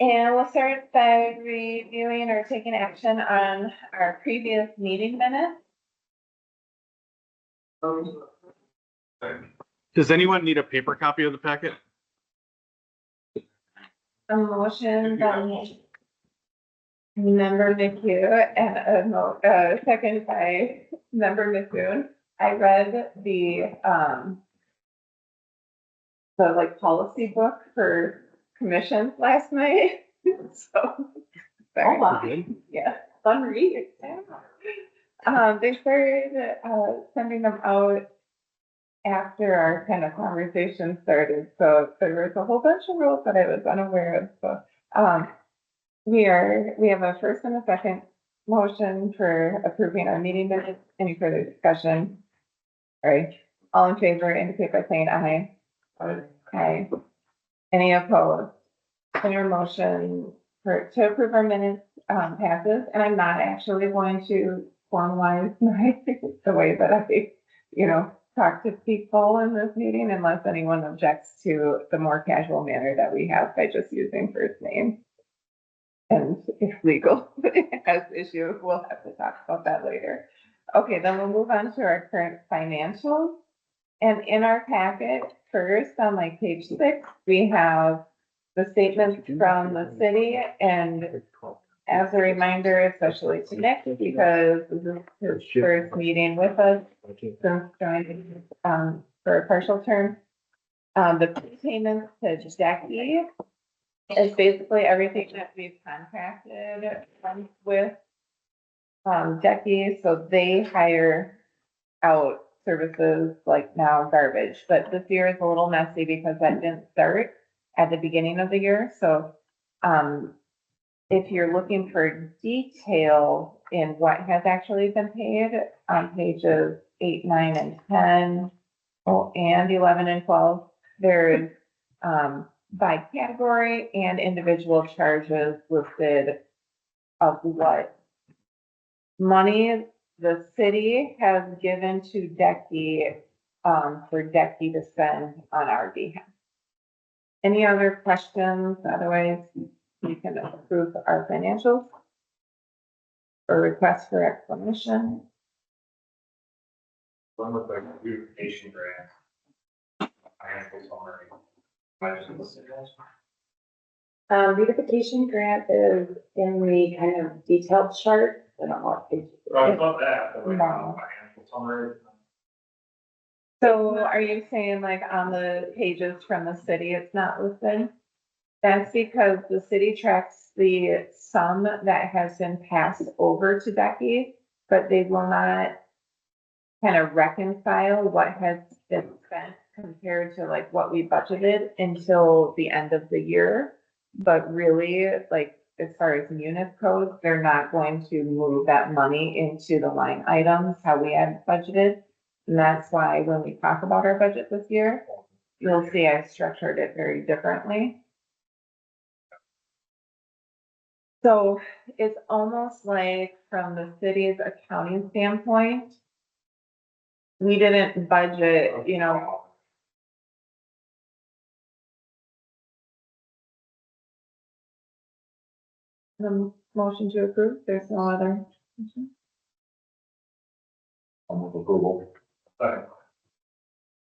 And we'll start by reviewing or taking action on our previous meeting minutes. Does anyone need a paper copy of the packet? A motion by member McHugh and a second by member McHugh. I read the like policy book for commissions last night. So sorry. wow. Yeah, fun read. They started sending them out after our kind of conversation started. So there was a whole bunch of rules that I was unaware of. So we have a first and a second motion for approving our meeting minutes. Any further discussion? All right, all in favor indicate by saying aye. Aye. Any opposed? And your motion to approve our minutes passes, and I'm not actually going to formalize the way that I, talk to people in this meeting unless anyone objects to the more casual manner that we have by just using first name. And if legal has issue, we'll have to talk about that later. Okay, then we'll move on to our current financials. And in our packet, first on like page 6, we have the statements from the city. And as a reminder, especially to Nick, because this is his first meeting with us since joining for a partial term. The payments to Jackie is basically everything that we've contracted with Jackie. So they hire out services like now garbage, but this year is a little messy because that didn't start at the beginning of the year. So if you're looking for detail in what has actually been paid on pages 8, 9, and 10, and 11 and 12, there's by category and individual charges listed of what money the city has given to Decky for Decky to spend on our behalf. Any other questions? Otherwise, we can approve our financials or request for explanation. One with the beautification grant. Beautification grant is in the kind of detailed chart. I don't know what page. I thought that, but like No. financial summary. So are you saying like on the pages from the city, it's not listed? That's because the city tracks the sum that has been passed over to Decky, but they will not kind of reconcile what has been spent compared to like what we budgeted until the end of the year. But really, like as far as munis codes, they're not going to move that money into the line items how we had budgeted. And that's why when we talk about our budget this year, you'll see I structured it very differently. So it's almost like from the city's accounting standpoint, we didn't budget, the motion to approve. There's no other. Approval.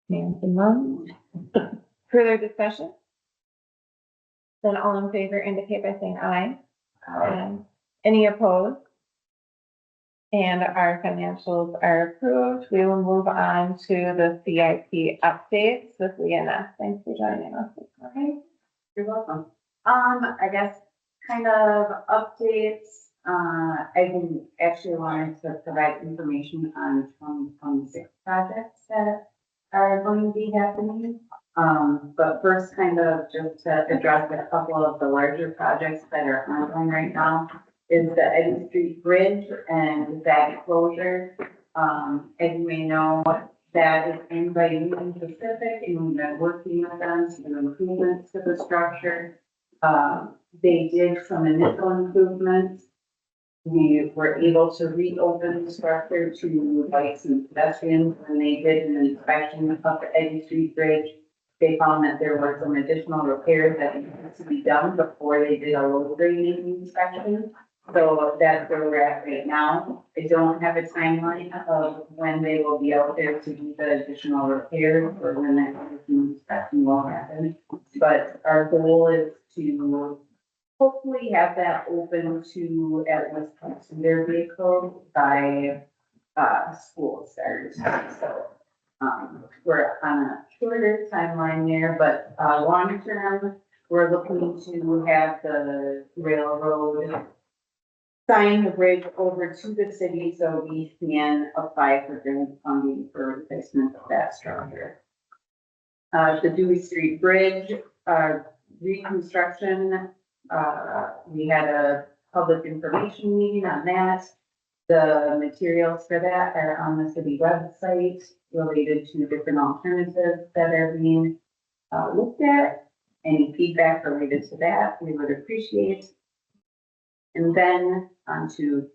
Nancy Mum. Further discussion? Then all in favor indicate by saying aye. Aye. Any opposed? And our financials are approved. We will move on to the CIP updates with Leanna. Thanks for joining us this morning. You're welcome. I guess kind of updates. I actually wanted to provide information on 2026 projects that are going to be happening. But first kind of just to address a couple of the larger projects that are ongoing right now is the Eddy Street Bridge and that closure. As you may know, that is owned by Union Pacific, and we've been working with them to do improvements to the structure. They did some initial improvements. We were able to reopen the structure to bikes and pedestrians when they did an inspection of the Eddy Street Bridge. they found that there were some additional repairs that needed to be done before they did a load grading inspection. So that's where we're at right now. I don't have a timeline of when they will be out there to do the additional repairs or when that additional inspection will happen. But our goal is to hopefully have that open to at least passenger vehicle by, school starts. So, we're on a shorter timeline there, but, long term, we're looking to have the railroad sign the bridge over to the city so we can apply for grant funding for replacement of that structure. The Dewey Street Bridge, reconstruction, we had a public information meeting on that. The materials for that are on the city website related to different alternatives that are being, looked at. Any feedback related to that, we would appreciate. And then onto,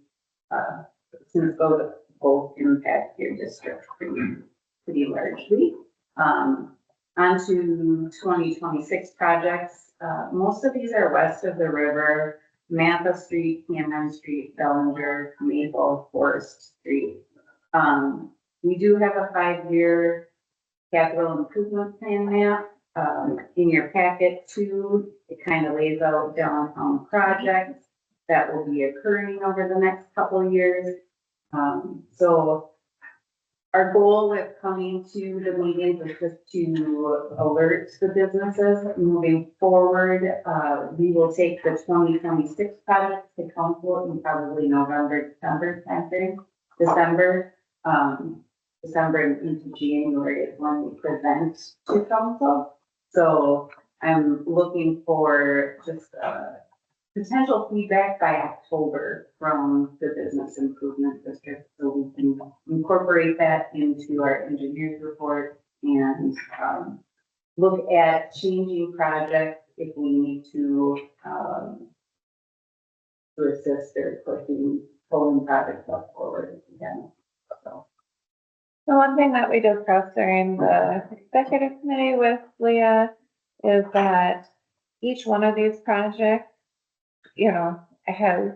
since both impact your district pretty largely. Onto 2026 projects. Most of these are west of the river, Matha Street, Cameron Street, Bellinger, Maple, Forest Street. We do have a 5-year capital improvement plan map. In your packet too, it kind of lays out downtown projects that will be occurring over the next couple of years. So our goal with coming to the meetings is just to alert the businesses moving forward. We will take the 2026 projects to council in probably November, December timeframe. December and into January is when we present to council. So I'm looking for just, potential feedback by October from the business improvement district, so we can incorporate that into our engineer's report and, look at changing projects if we need to assist or pulling projects up forward again. So. The one thing that we discussed during the executive committee with Leah is that each one of these projects, has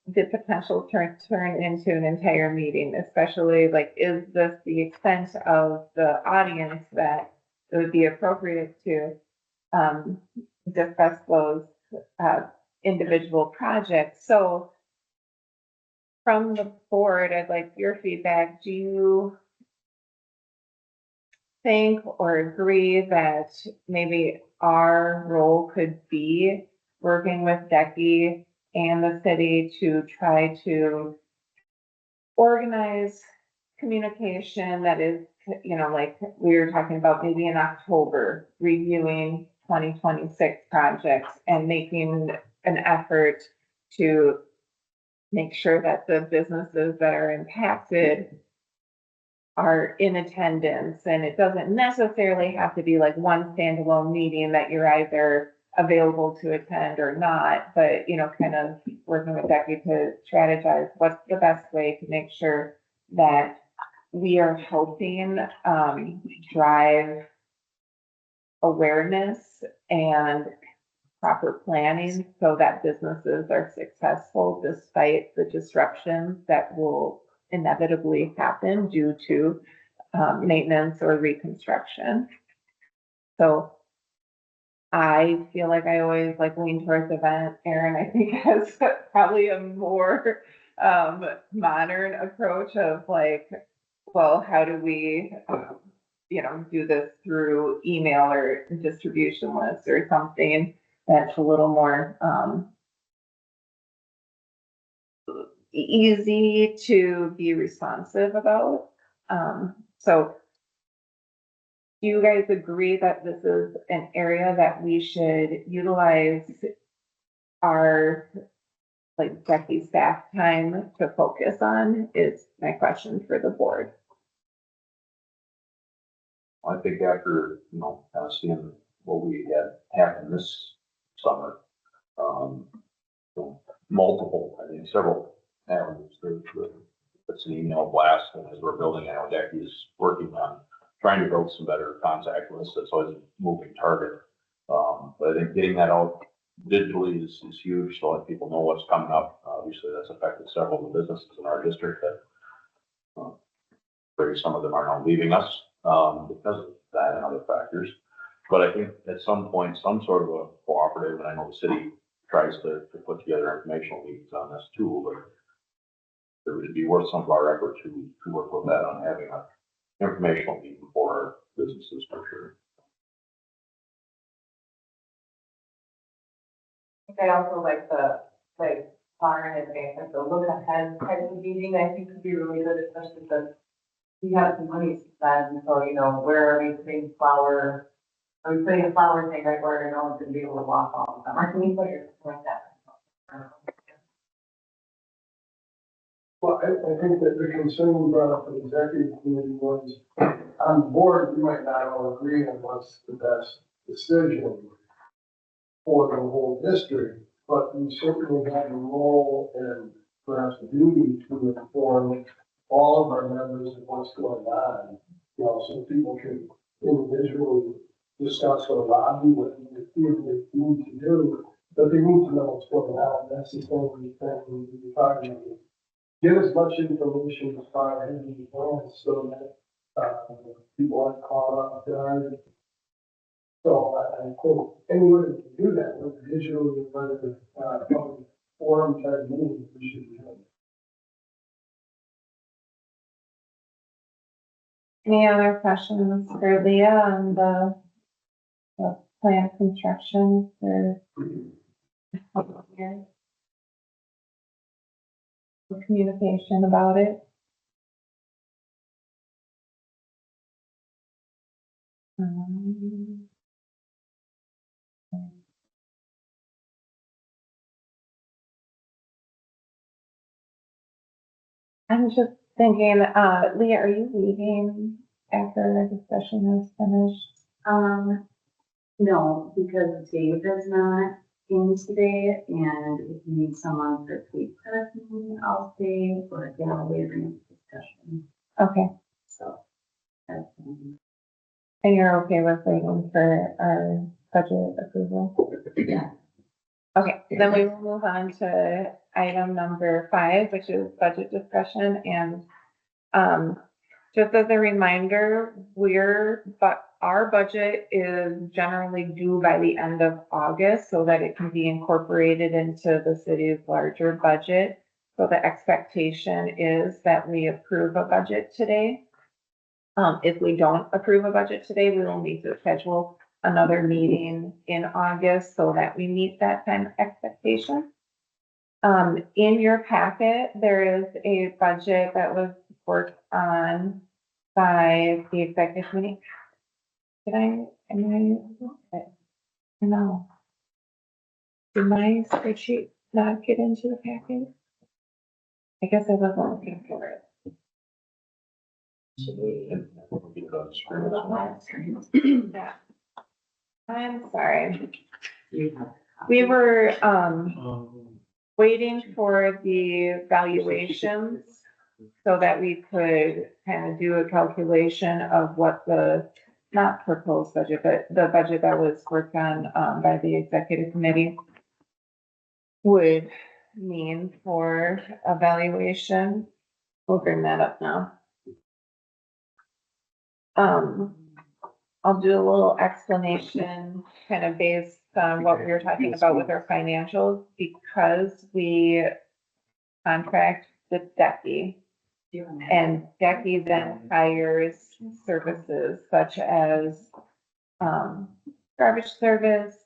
the potential to turn into an entire meeting, especially like, is this the extent of the audience that it would be appropriate to discuss those individual projects? So from the board, I'd like your feedback. Do you think or agree that maybe our role could be working with DECI and the city to try to organize communication that is, like we were talking about maybe in October, reviewing 2026 projects and making an effort to make sure that the businesses that are impacted are in attendance, and it doesn't necessarily have to be like one standalone meeting that you're either available to attend or not, but, kind of working with Becky to strategize what's the best way to make sure that we are helping drive awareness and proper planning so that businesses are successful despite the disruptions that will inevitably happen due to maintenance or reconstruction. So I feel like I always lean towards the event. Aaron, I think, has probably a more modern approach of well, how do we, do this through email or distribution lists or something that's a little more easy to be responsive about. So do you guys agree that this is an area that we should utilize our Becky staff time to focus on is my question for the board. I think after, kind of seeing what we had happen this summer, multiple, several avenues. It's an email blast, and as we're building out, Becky is working on trying to build some better contact lists. That's always a moving target. But I think getting that out digitally is huge, so let people know what's coming up. Obviously, that's affected several of the businesses in our district that, maybe some of them are now leaving us, because of that and other factors. But I think at some point, some sort of a cooperative, and I know the city tries to put together informational meetings on this too, but it would be worth some of our effort to work with that on having an informational meeting for our businesses for sure. I also like the, far in advance, like the look ahead type of meeting, I think could be really good, especially because we have some money to spend, and so, you know, where are we putting flower? Are we putting a flower thing right where no one's gonna be able to walk all the summer? Can you put it like that? Well, I think that the concern you brought up for the executive committee was, on the board, we might not all agree on what's the best decision for the whole district, but we certainly have a role and perhaps a duty to inform all of our members of what's going on. You know, so people can individually discuss or lobby what they feel they need to do, but they need to know what's going on. That's the thing we need to be talking about. Get as much information as far ahead as you can so that, people aren't caught off guard. So I think any way to do that, with digitally, whether, public forum type meetings, we should be doing. Any other questions for Leah on the plant construction for a couple of years? The communication about it? Um, I'm just thinking, Leah, are you leaving after the discussion is finished? No, because Dave is not in today, and if you need someone for tweet person, I'll stay, or if you're later in the discussion, Okay, so. That's, and you're okay with waiting for our budget approval? yeah. Okay, then we will move on to item number 5, which is budget discussion. And just as a reminder, our budget is generally due by the end of August so that it can be incorporated into the city's larger budget. So the expectation is that we approve a budget today. If we don't approve a budget today, we will need to schedule another meeting in August so that we meet that kind of expectation. In your packet, there is a budget that was worked on by the executive committee. No. Did my spreadsheet not get into the packet? I guess I wasn't looking for it. And we'll get it on the screen. Yeah. I'm sorry. We were, waiting for the valuations so that we could kind of do a calculation of what the, not proposed budget, but the budget that was worked on, by the executive committee would mean for a valuation. We'll bring that up now. I'll do a little explanation kind of based on what we were talking about with our financials, because we contract with Decky. And Decky then hires services such as, garbage service,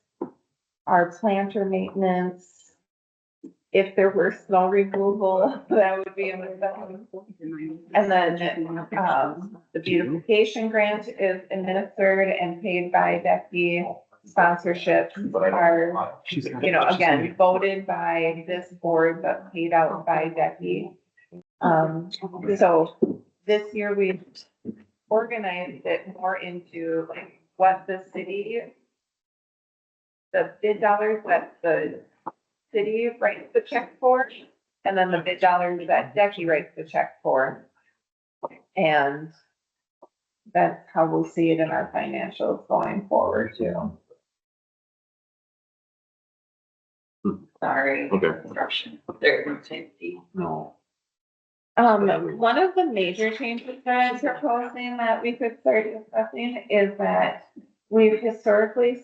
our planter maintenance. If there were snow removal, that would be under them. And then, the beautification grant is administered and paid by Decky. Sponsorships are, you know, again, voted by this board, but paid out by Decky. So this year we organized it more into like what the city, the bid dollars that the city writes the check for, and then the bid dollars that Decky writes the check for. And that's how we'll see it in our financials going forward too. Sorry. Okay. Construction. They're safety. No. One of the major changes that I'm proposing that we could start discussing is that we've historically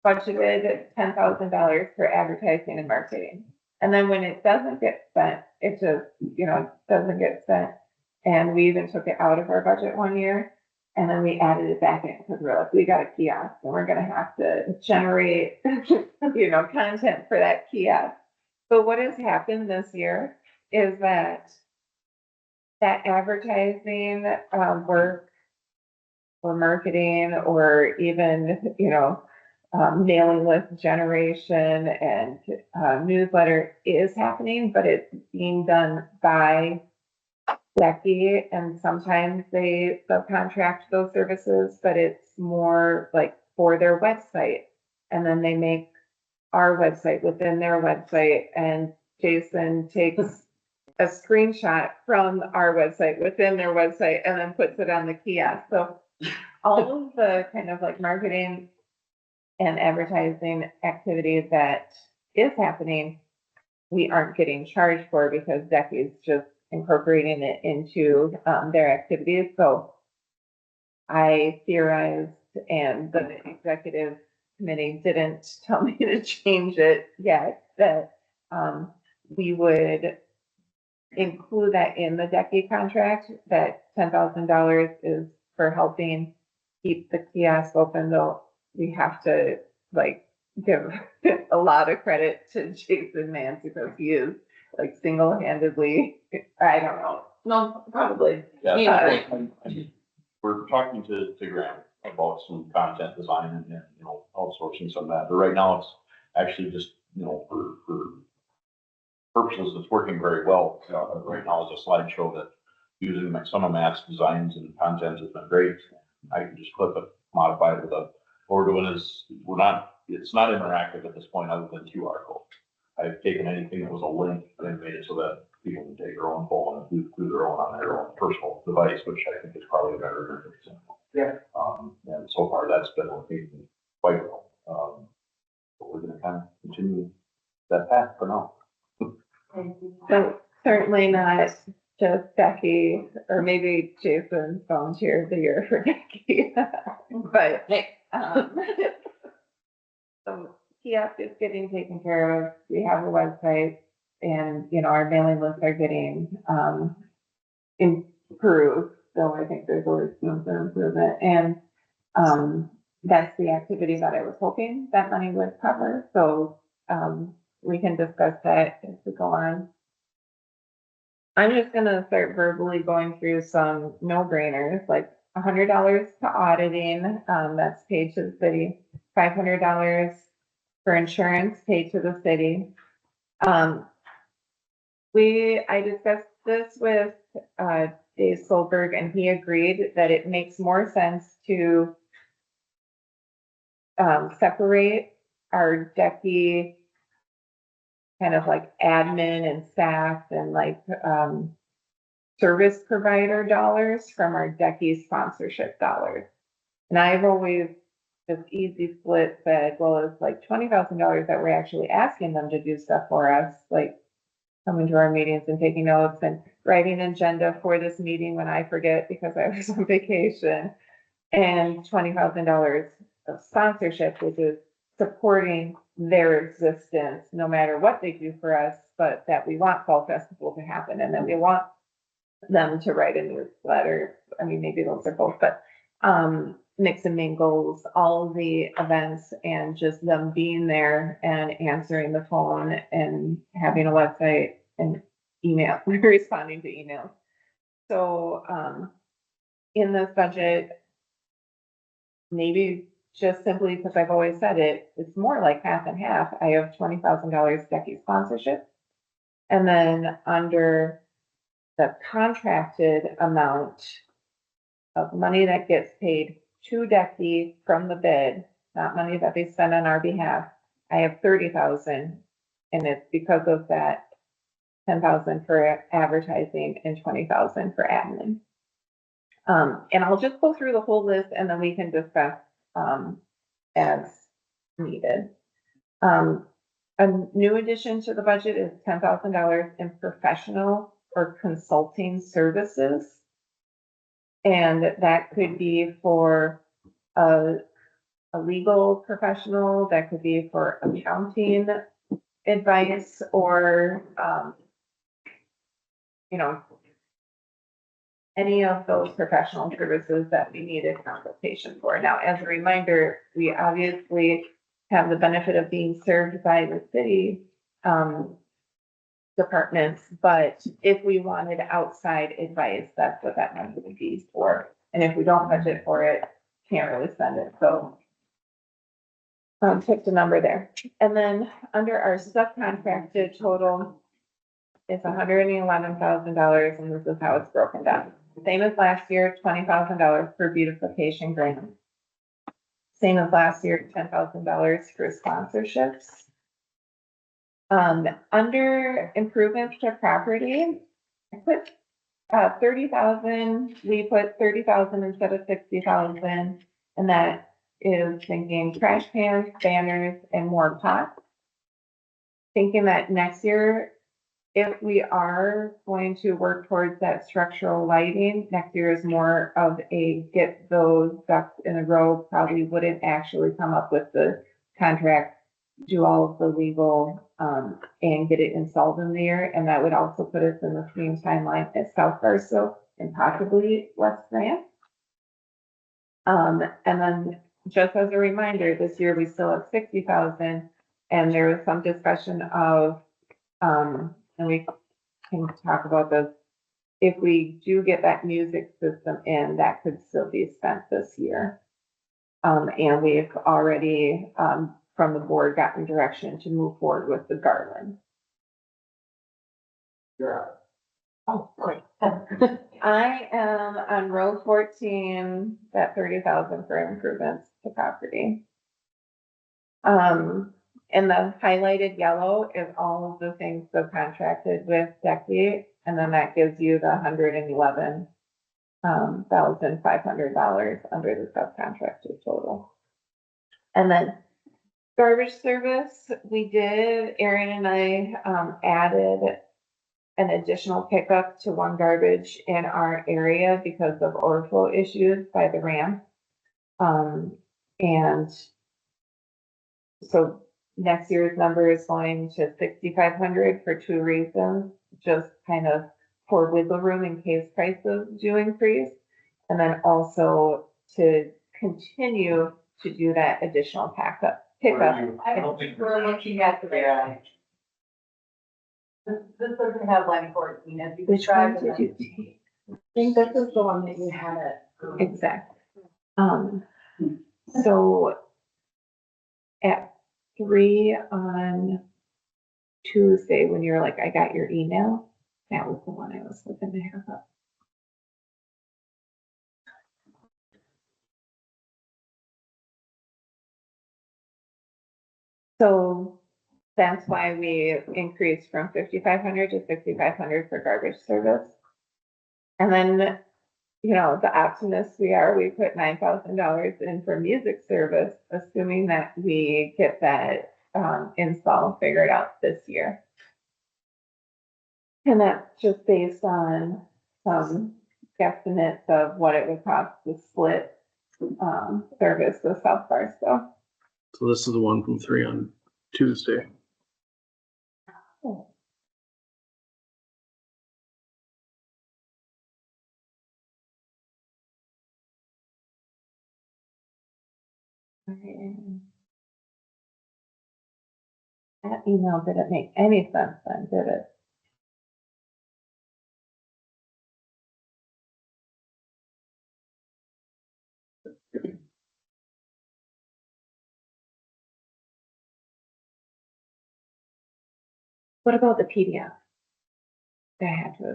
budgeted $10,000 for advertising and marketing. And then when it doesn't get spent, it just, doesn't get spent. And we even took it out of our budget one year and then we added it back in because we're like, we got a kiosk and we're gonna have to generate, content for that kiosk. But what has happened this year is that advertising work or marketing or even, mailing list generation and newsletter is happening, but it's being done by Becky, and sometimes they subcontract those services, but it's more like for their website. And then they make our website within their website, and Jason takes a screenshot from our website within their website and then puts it on the kiosk. So all of the kind of like marketing and advertising activity that is happening, we aren't getting charged for because Becky's just incorporating it into their activities. So I theorized, and the executive committee didn't tell me to change it yet, that we would include that in the DECI contract, that $10,000 is for helping keep the kiosk open, though we have to give a lot of credit to Jason Mance because he is single-handedly, I don't know, no, probably. Yeah, Yeah. we're talking to Graham about some content design and, outsourcing some of that, but right now it's actually just, for purposes, it's working very well. Right now is a slideshow that using some of Matt's designs and content has been great. I can just clip it, modify it what we're doing is, it's not interactive at this point other than QR code. I've taken anything that was a link and made it so that people can take their own phone and do their own on their own personal device, which I think is probably a better example. Yeah. And so far that's been working quite well. But we're gonna kind of continue that path for now. So certainly not just Becky, or maybe Jason volunteer of the year for Becky, but so kiosk is getting taken care of. We have a website, and our mailing lists are getting improved. So I think there's always room for improvement, and that's the activity that I was hoping that money would cover. So we can discuss that as we go on. I'm just gonna start verbally going through some no-brainers, like $100 to auditing, that's paid to the city, $500 for insurance paid to the city. I discussed this with Dave Solberg, and he agreed that it makes more sense to separate our DECI kind of like admin and staff and service provider dollars from our DECI sponsorship dollars. And I've always just easy split said, well, it's like $20,000 that we're actually asking them to do stuff for us, like coming to our meetings and taking notes and writing an agenda for this meeting when I forget because I was on vacation, and $20,000 of sponsorship, which is supporting their existence, no matter what they do for us, but that we want Fall Festival to happen and that we want them to write a newsletter. I mean, maybe those are both, but mix and mingles, all of the events, and just them being there and answering the phone and having a website and email, responding to emails. So in this budget, maybe just simply because I've always said it, it's more like half and half. I have $20,000 DECI sponsorship. And then under the contracted amount of money that gets paid to DECI from the bid, not money that they spend on our behalf, I have 30,000. And it's because of that 10,000 for advertising and 20,000 for admin. And I'll just go through the whole list and then we can discuss, as needed. A new addition to the budget is $10,000 in professional or consulting services. And that could be for a legal professional, that could be for accounting advice or, you know, any of those professional services that we need a consultation for. Now, as a reminder, we obviously have the benefit of being served by the city, departments, but if we wanted outside advice, that's what that money would be used for. And if we don't budget for it, can't really spend it, so picked a number there. And then under our subcontracted total, it's $111,000, and this is how it's broken down. Same as last year, $20,000 for beautification grant. Same as last year, $10,000 for sponsorships. Under improvements to property, I put 30,000, we put 30,000 instead of 60,000, and that is thinking trash cans, banners, and more pots. Thinking that next year, if we are going to work towards that structural lighting, next year is more of a get those ducks in a row, probably wouldn't actually come up with the contract, do all of the legal, and get it installed in the year, and that would also put us in the same timeline as South Barstow and possibly West Grant. And then just as a reminder, this year we still have 60,000, and there was some discussion of, and we can talk about this, if we do get that music system in, that could still be spent this year. And we've already, from the board, gotten direction to move forward with the garland. Yeah. Oh, great. I am on row 14, that 30,000 for improvements to property. And the highlighted yellow is all of the things subcontracted with Decky, and then that gives you the $111,500 under the subcontracted total. And then garbage service, we did, Erin and I, added an additional pickup to one garbage in our area because of overflow issues by the ramp. And so next year's number is going to 6,500 for two reasons, just kind of for wiggle room in case prices do increase. And then also to continue to do that additional pickup. I don't think we're looking at the right. This doesn't have line 14, as you Which one described. did you take? I think this is the one that you had it. Exactly. So at 3 on Tuesday, when you're like, I got your email, that was the one I was looking to have up. So that's why we increased from 5,500 to 6,500 for garbage service. And then, you know, the optimists we are, we put $9,000 in for music service, assuming that we get that install figured out this year. And that's just based on some guesstimates of what it would cost to split service with South Barstow. So this is the one from 3 on Tuesday. That email didn't make any sense then, did it? What about the PDF? That I had to.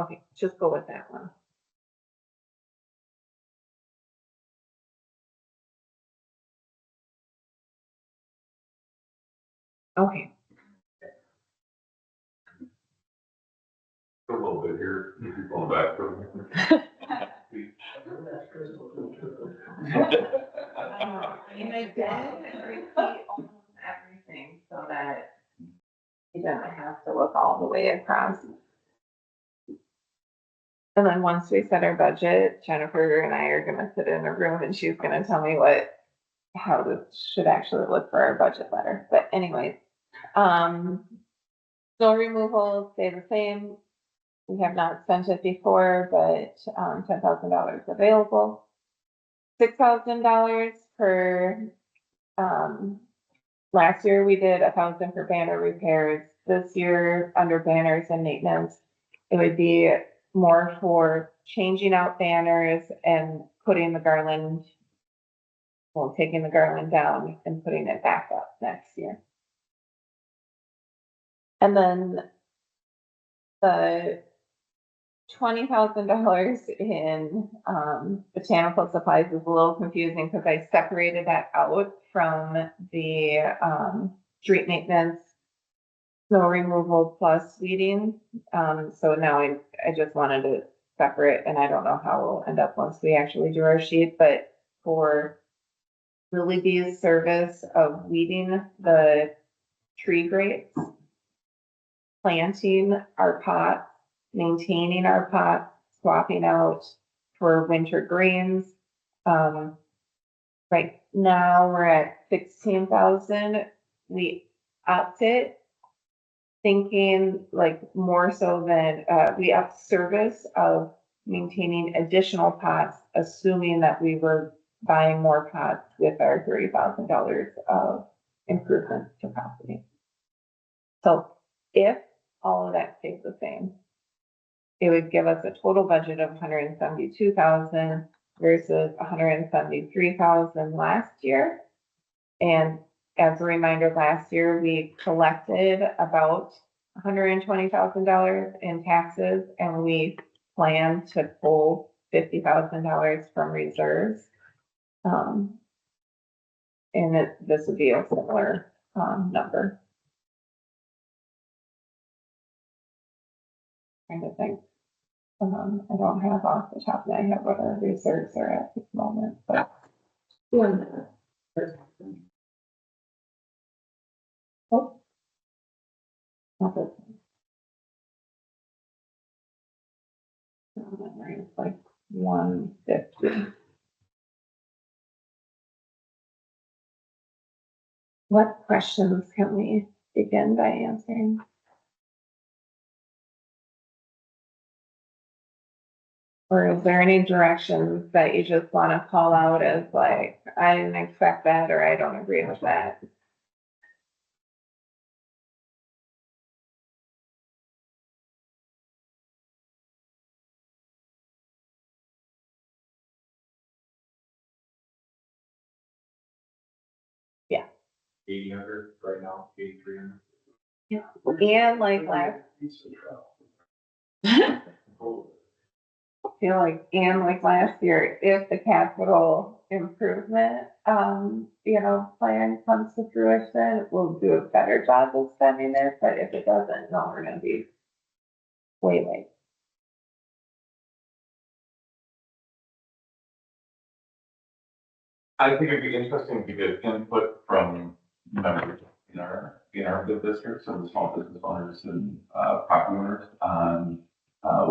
Okay, just go with that one. Okay. A little bit here, if you go back from. And I did repeat almost everything so that you don't have to look all the way across. And then once we set our budget, Jennifer and I are gonna sit in a room and she's gonna tell me how this should actually look for our budget letter. But anyway, snow removal stay the same. We have not spent it before, but, $10,000 available. $6,000 for, last year we did 1,000 for banner repairs. This year, under banners and maintenance, it would be more for changing out banners and putting the garland, well, taking the garland down and putting it back up next year. And then the $20,000 in, botanical supplies is a little confusing because I separated that out from the, street maintenance, snow removal plus weeding. So now I just wanted to separate, and I don't know how we'll end up once we actually do our sheet, but for Lily Bee's service of weeding the tree grates, planting our pots, maintaining our pots, swapping out for winter greens. Right now, we're at 16,000. We upped it, thinking like more so than, we upped service of maintaining additional pots, assuming that we were buying more pots with our $30,000 of improvement capacity. So if all of that stays the same, it would give us a total budget of 172,000 versus 173,000 last year. And as a reminder, last year we collected about $120,000 in taxes, and we planned to pull $50,000 from reserves. And this would be a similar number. Trying to think. I don't have off the top of my head what our reserves are at this moment, but. Oh. Okay. It's like 150. What questions can we begin by answering? Or is there any directions that you just want to call out as like, I didn't expect that, or I don't agree with that? Yeah. 800 right now, 8,300. And like last, feel like, and like last year, if the capital improvement, plan comes to fruition, we'll do a better job of spending it, but if it doesn't, no, we're gonna be way late. I think it'd be interesting to get input from members in our bid district, so the small business owners and property owners on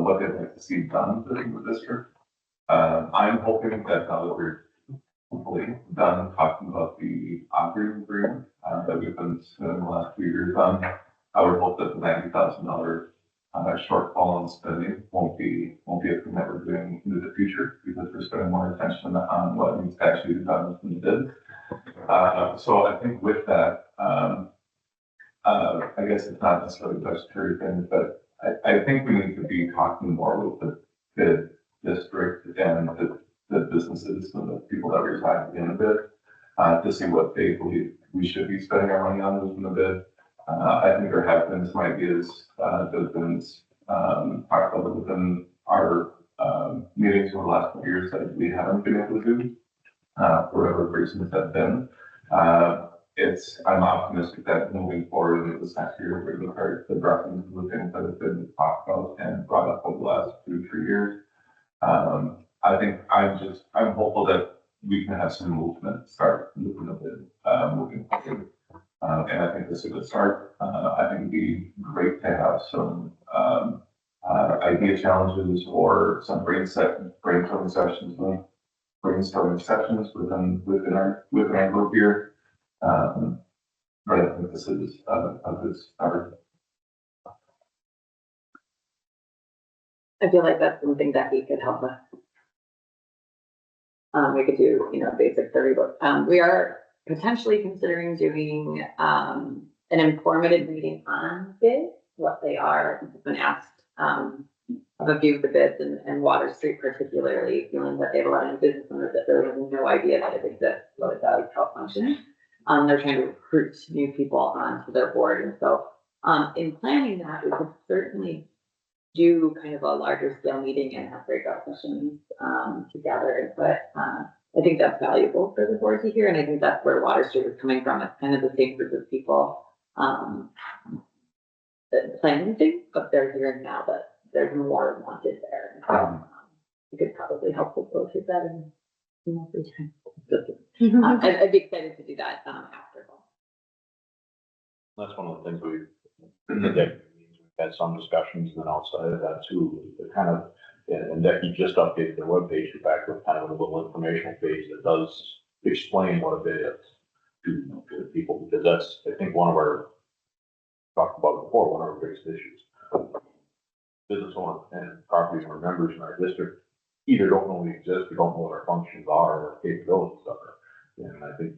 what they'd like to see done within the district. I'm hoping that now that we're hopefully done talking about the operating agreement that we've been spending the last few years on, I would hope that the $90,000 shortfall in spending won't be a thing that we're doing into the future, because we're spending more attention on what needs to actually be done within the bid. So I think with that, I guess it's not necessarily a budgetary thing, but I think we need to be talking more with the bid district and the businesses and the people that reside in the bid to see what they believe we should be spending our money on within the bid. I think there have been some ideas that have been talked about within our meetings over the last couple of years that we haven't been able to do for whatever reasons have been. I'm optimistic that moving forward in this next year, we're going to start addressing the things that have been talked about and brought up over the last 2-3 years. I think I'm hopeful that we can have some movement start moving a bit, moving forward. And I think this is a good start. I think it'd be great to have some, idea challenges or some brainstorming sessions within our group here. But I think this is a good start. I feel like that's something that we could help with. We could do, basic survey book. We are potentially considering doing, an informative meeting on bids, what they are. I've been asked, of a few of the bids and Water Street particularly, feeling that they have a lot of business owners that really have no idea that it exists, what it does, how it functions. They're trying to recruit new people onto their board. And so, in planning that, we could certainly do kind of a larger scale meeting and have breakout sessions, together. But, I think that's valuable for the board to hear. And I think that's where Water Street is coming from. It's kind of the same group of people, that planning things, but they're hearing now that there's more wanted there. And so, you could probably help facilitate that in, free time. I'd be excited to do that, after. That's one of the things in the day, we've had some discussions and then outside of that too, the kind of, and Becky just updated their webpage back with kind of a little informational page that does explain what a bid is to people, because that's, I think, one of our, talked about it before, one of our biggest issues. Business owners and property owner members in our district either don't know we exist, or don't know what our functions are, or our capabilities are. And I think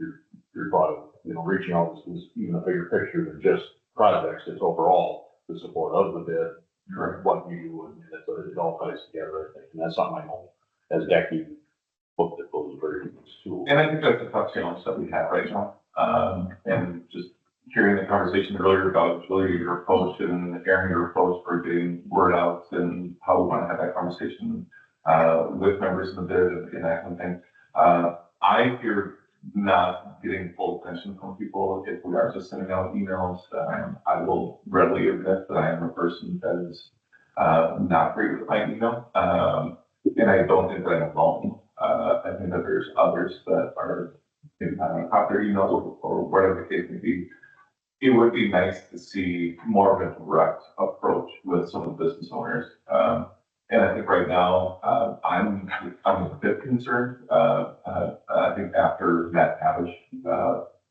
your thought of, reaching out is even a bigger picture than just projects. It's overall the support of the bid, what you do, and it all ties together, I think. And that's something I know as Becky looked at those very tools. And I think that's a tough challenge that we have right now. And just hearing the conversation earlier about Julie, your approach, and Aaron, your approach for getting word out and how we want to have that conversation with members of the bid and that kind of thing. I fear not getting full attention from people if we are just sending out emails. I will readily admit that I am a person that is not great with my email. And I don't think that I'm alone. I think that there's others that are maybe not going to copy their emails or whatever the case may be. It would be nice to see more of a direct approach with some of the business owners. And I think right now, I'm a bit concerned. I think after Matt Tavish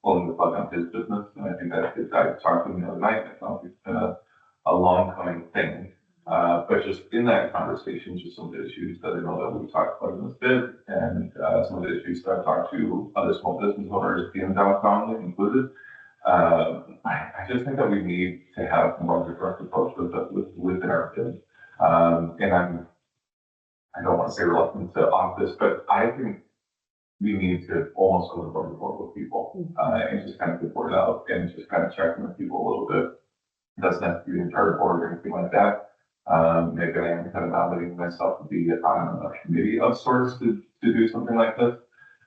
pulling the plug on his business, and I think that I talked to him the other night, I thought it's been a long coming thing. But just in that conversation, just some of the issues that I know that we talked about in this bid, and some of the issues that I talked to other small business owners in downtown included. I just think that we need to have more of a direct approach within our bid. And I don't want to say reluctant to opt this, but I think we need to almost go to the board with people, and just kind of get word out and just kind of check in with people a little bit. It doesn't have to be the entire board or anything like that. Maybe I am kind of nominating myself to be on a committee of sorts to do something like this.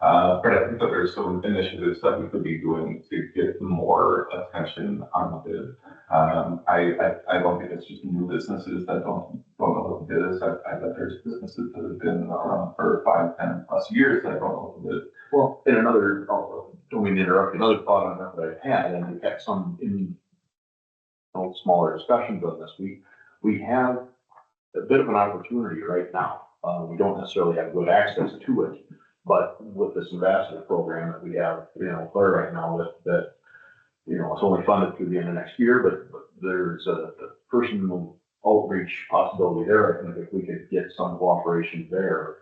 But I think that there's some initiatives that we could be doing to get more attention on the bid. I don't think it's just new businesses that don't know what the bid is. I bet there's businesses that have been around for 5, 10 plus years that don't know what the bid. Well, in another, don't mean to interrupt, another thought on that I had, and we've had some in smaller discussions on this week. We have a bit of an opportunity right now. We don't necessarily have good access to it, but with this ambassador program that we have, clear right now that it's only funded through the end of next year, but there's a personal outreach possibility there. I think if we could get some cooperation there,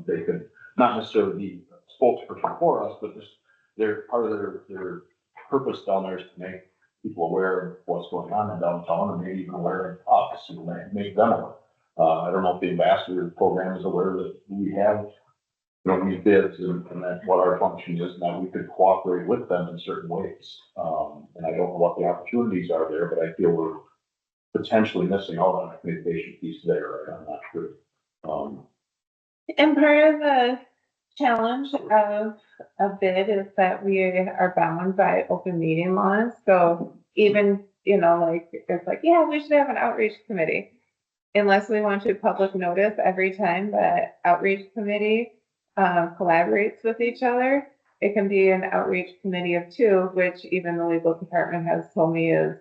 they could not necessarily be spokesperson for us, but just they're part of their purpose down there is to make people aware of what's going on in downtown and maybe even aware of us and make them aware. I don't know if the ambassador program is aware that we have these bids and that what our function is, and that we could cooperate with them in certain ways. And I don't know what the opportunities are there, but I feel we're potentially missing out on a communication piece there. I'm not sure. And part of the challenge of a bid is that we are bound by open meeting laws. So even, like, it's like, yeah, we should have an outreach committee. Unless we want to public notice every time the outreach committee collaborates with each other, it can be an outreach committee of two, which even the legal department has told me is,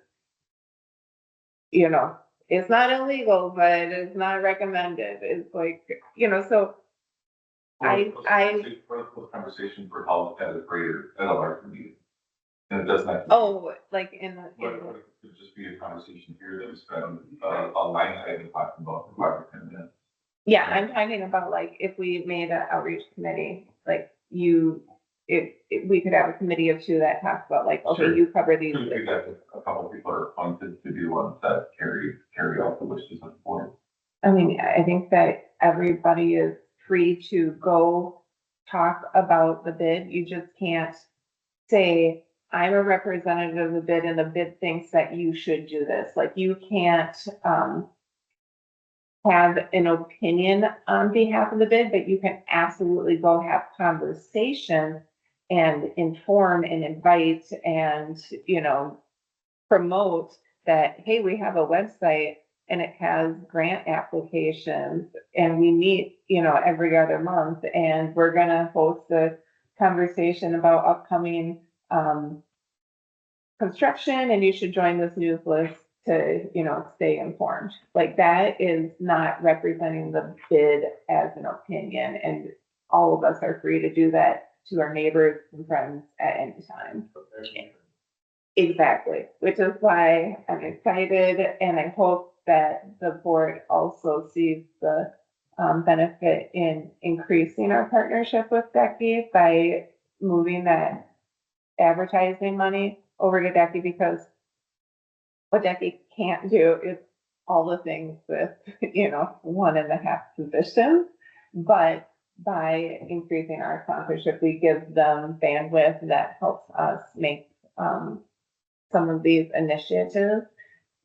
it's not illegal, but it's not recommended. It's like, so I- Those conversations were held at a greater, at a larger meeting. And it doesn't have to. oh, like in What it could just be a conversation here that we spend a line item talking about for 5 or 10 minutes. yeah, I'm talking about like if we made an outreach committee, like we could have a committee of two that talks about like, okay, Sure. you cover these. Typically, that a couple people are appointed to be the ones that carry out the wishes of the board. I mean, I think that everybody is free to go talk about the bid. You just can't say, I'm a representative of the bid and the bid thinks that you should do this. Like you can't, have an opinion on behalf of the bid, but you can absolutely go have conversation and inform and invite and, promote that, hey, we have a website and it has grant applications and we meet, every other month and we're gonna host a conversation about upcoming construction and you should join this news list to, stay informed. Like that is not representing the bid as an opinion and all of us are free to do that to our neighbors and friends at any time. Exactly, which is why I'm excited and I hope that the board also sees the benefit in increasing our partnership with Becky by moving that advertising money over to Becky because what Becky can't do is all the things with, 1.5 positions. But by increasing our sponsorship, we give them bandwidth that helps us make some of these initiatives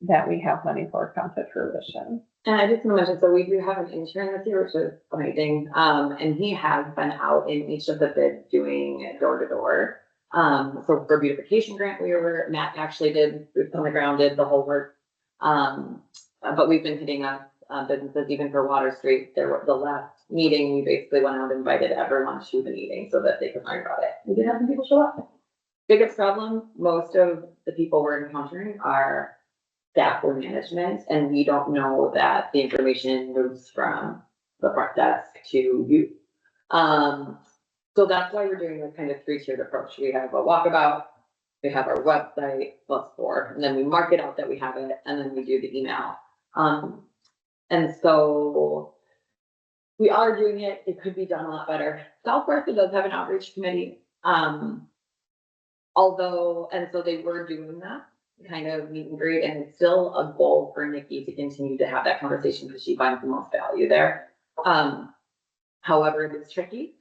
that we have money for come to fruition. And I just want to mention, so we do have an intern this year, which is amazing. And he has been out in each of the bids doing door to door. So for beautification grant, Matt actually did boots on the ground, did the whole work. But we've been hitting up businesses even for Water Street. The last meeting, we basically went out and invited everyone to the meeting so that they could learn about it. We did have some people show up. Biggest problem, most of the people we're encountering are staff or management, and we don't know that the information moves from the front desk to you. So that's why we're doing this kind of 3-tiered approach. We have a walkabout, we have our website +4, and then we mark it out that we have it, and then we do the email. And so we are doing it. It could be done a lot better. South Barstow does have an outreach committee. And so they were doing that kind of meet and greet, and it's still a goal for Nikki to continue to have that conversation because she finds the most value there. However, it is tricky.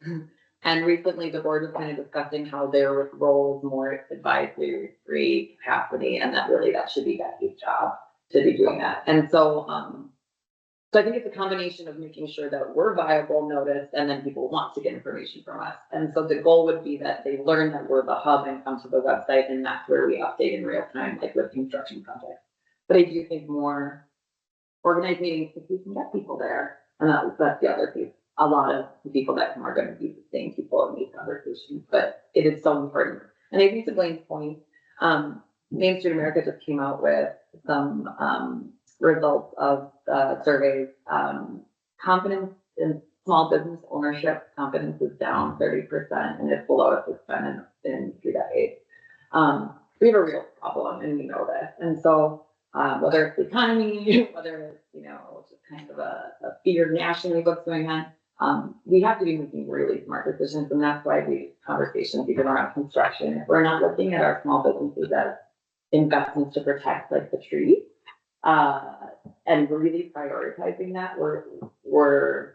And recently the board was kind of discussing how their role is more advisory capacity, and that should be Becky's job to be doing that. And so, so I think it's a combination of making sure that we're viable, noticed, and then people want to get information from us. And so the goal would be that they learn that we're the hub and come to the website, and that's where we update in real time, like with construction projects. But I do think more organized meetings, if we can get people there, and that's the other piece. A lot of the people that come are going to be the same people in these conversations, but it is so important. And I think to Blaine's point, Main Street America just came out with some results of surveys. Confidence in small business ownership, confidence is down 30%, and it's the lowest it's been in 3 decades. We have a real problem, and we know this. And so whether it's the economy, whether it's, just kind of a fear nationally what's going on, we have to be making really smart decisions, and that's why these conversations, even around construction, if we're not looking at our small businesses as investments to protect, like the tree, and really prioritizing that, we're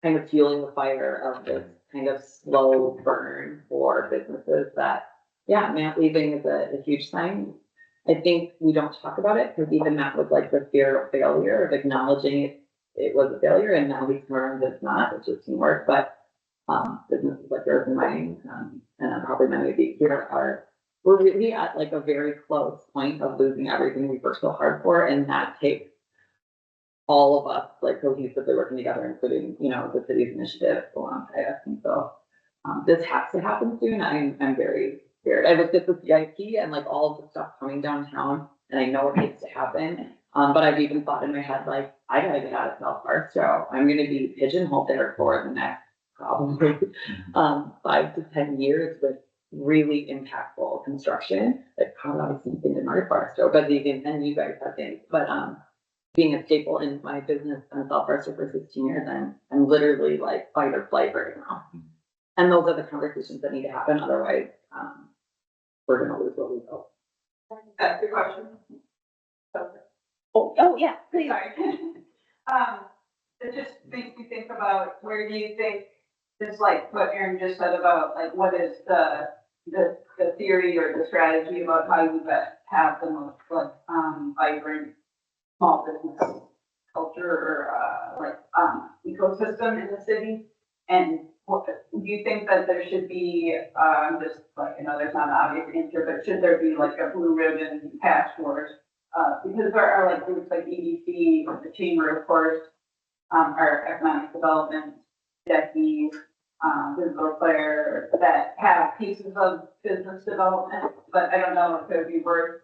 kind of fueling the fire of this kind of slow burn for businesses that, yeah, Matt leaving is a huge sign. I think we don't talk about it because even Matt was like the fear of failure, of acknowledging it was a failure, and now he's learned it's not, it's just teamwork. But businesses like yours and mine, and then probably many of you here we're really at like a very close point of losing everything we worked so hard for, and that takes all of us like cohesively working together, including, you know, the city's initiative alongside us. And so this has to happen soon. I'm very scared. I looked at the CIP and like all of the stuff coming downtown, and I know it needs to happen. But I've even thought in my head, like, I gotta get out of South Barstow. I'm gonna be pigeonholed there for the next probably 5 to 10 years with really impactful construction. Like, how do I see things in North Barstow? But even, and you guys have things, but being a staple in my business in South Barstow for 16 years, I'm literally like fight or flight right now. And those are the conversations that need to happen. Otherwise, we're gonna lose what we built. That's your question. Oh, yeah, please. Sorry. It just makes me think about where do you think, just like what Erin just said about like what is the theory or the strategy about how you best have the most like vibrant small business culture or ecosystem in the city? And what, do you think that there should be just like, you know, there's not an obvious answer, but should there be like a blue ribbon task force? Because there are like groups like EDC, or the Chamber, of course, our economic development, DECI, Visible Player, that have pieces of business development, but I don't know if it would be worth,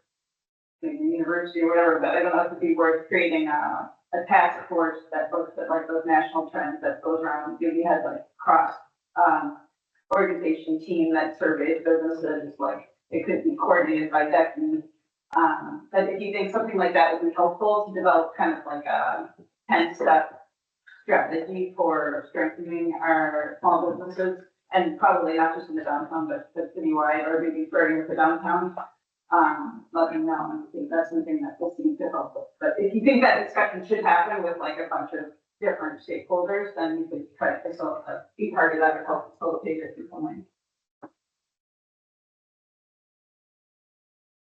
maybe university or whatever, but I don't know if it'd be worth creating a task force that looks at like those national trends that goes around. Maybe has like cross organization team that surveys businesses, like it could be coordinated by DECI. But if you think something like that would be helpful to develop kind of like a 10-step strategy for strengthening our small businesses, and probably not just in the downtown, but citywide, or maybe starting with the downtown, let me know. And I think that's something that we'll see to help with. But if you think that discussion should happen with like a bunch of different stakeholders, then you could try to be part of that or help facilitate it in some way.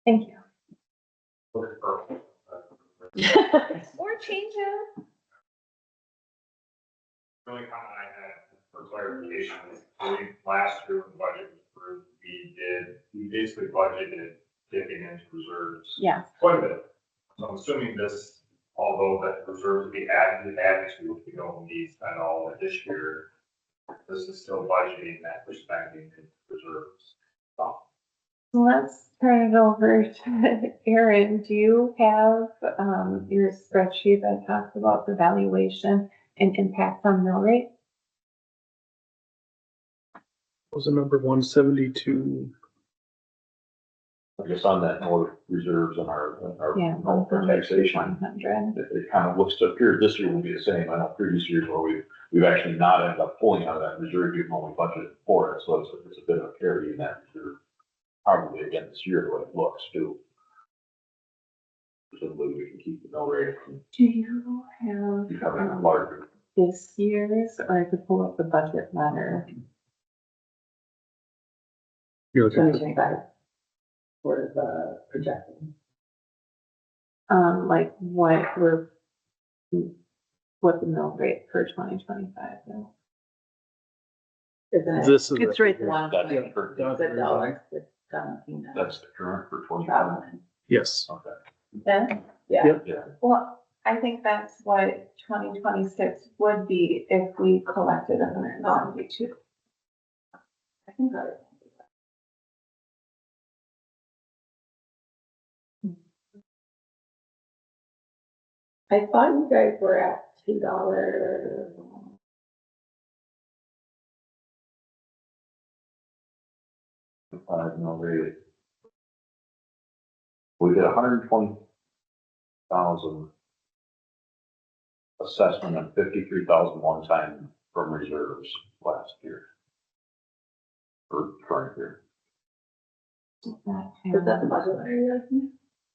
Thank you. The Or changes. only comment I had for clarification is, last year when the budget was approved, we basically budgeted dipping into reserves Yeah. quite a bit. So I'm assuming this, although that reserves will be added to, if we don't need spend all of it this year, this is still budgeting that we're spending in reserves. Let's turn it over to Erin. Do you have your spreadsheet that talks about the valuation and impact on mill rate? Was the number 172? I guess on that note, reserves and our Yeah, note for taxation, 100. it kind of looks to appear this year will be the same. I know previous years where we've actually not ended up pulling out of that reserve even when we budgeted for it. So it's a bit of a carry in that reserve. Probably again this year, the way it looks too. Presumably we can keep the mill rate. Do you You have have a larger. this year's, or I could pull up the budget letter? You're looking for 2025. What is the projection? Like what the mill rate for 2025 is. Isn't it? this is It's right there. One That's point the $6.17. That's the current for 25. yes. Okay. Then, Yeah. Yep. Yeah. well, I think that's what 2026 would be if we collected 172. I think that. I thought you guys were at $2. Mill rate. We did 120,000 assessment and 53,000 one time from reserves last year. For current year. Is that the budget area?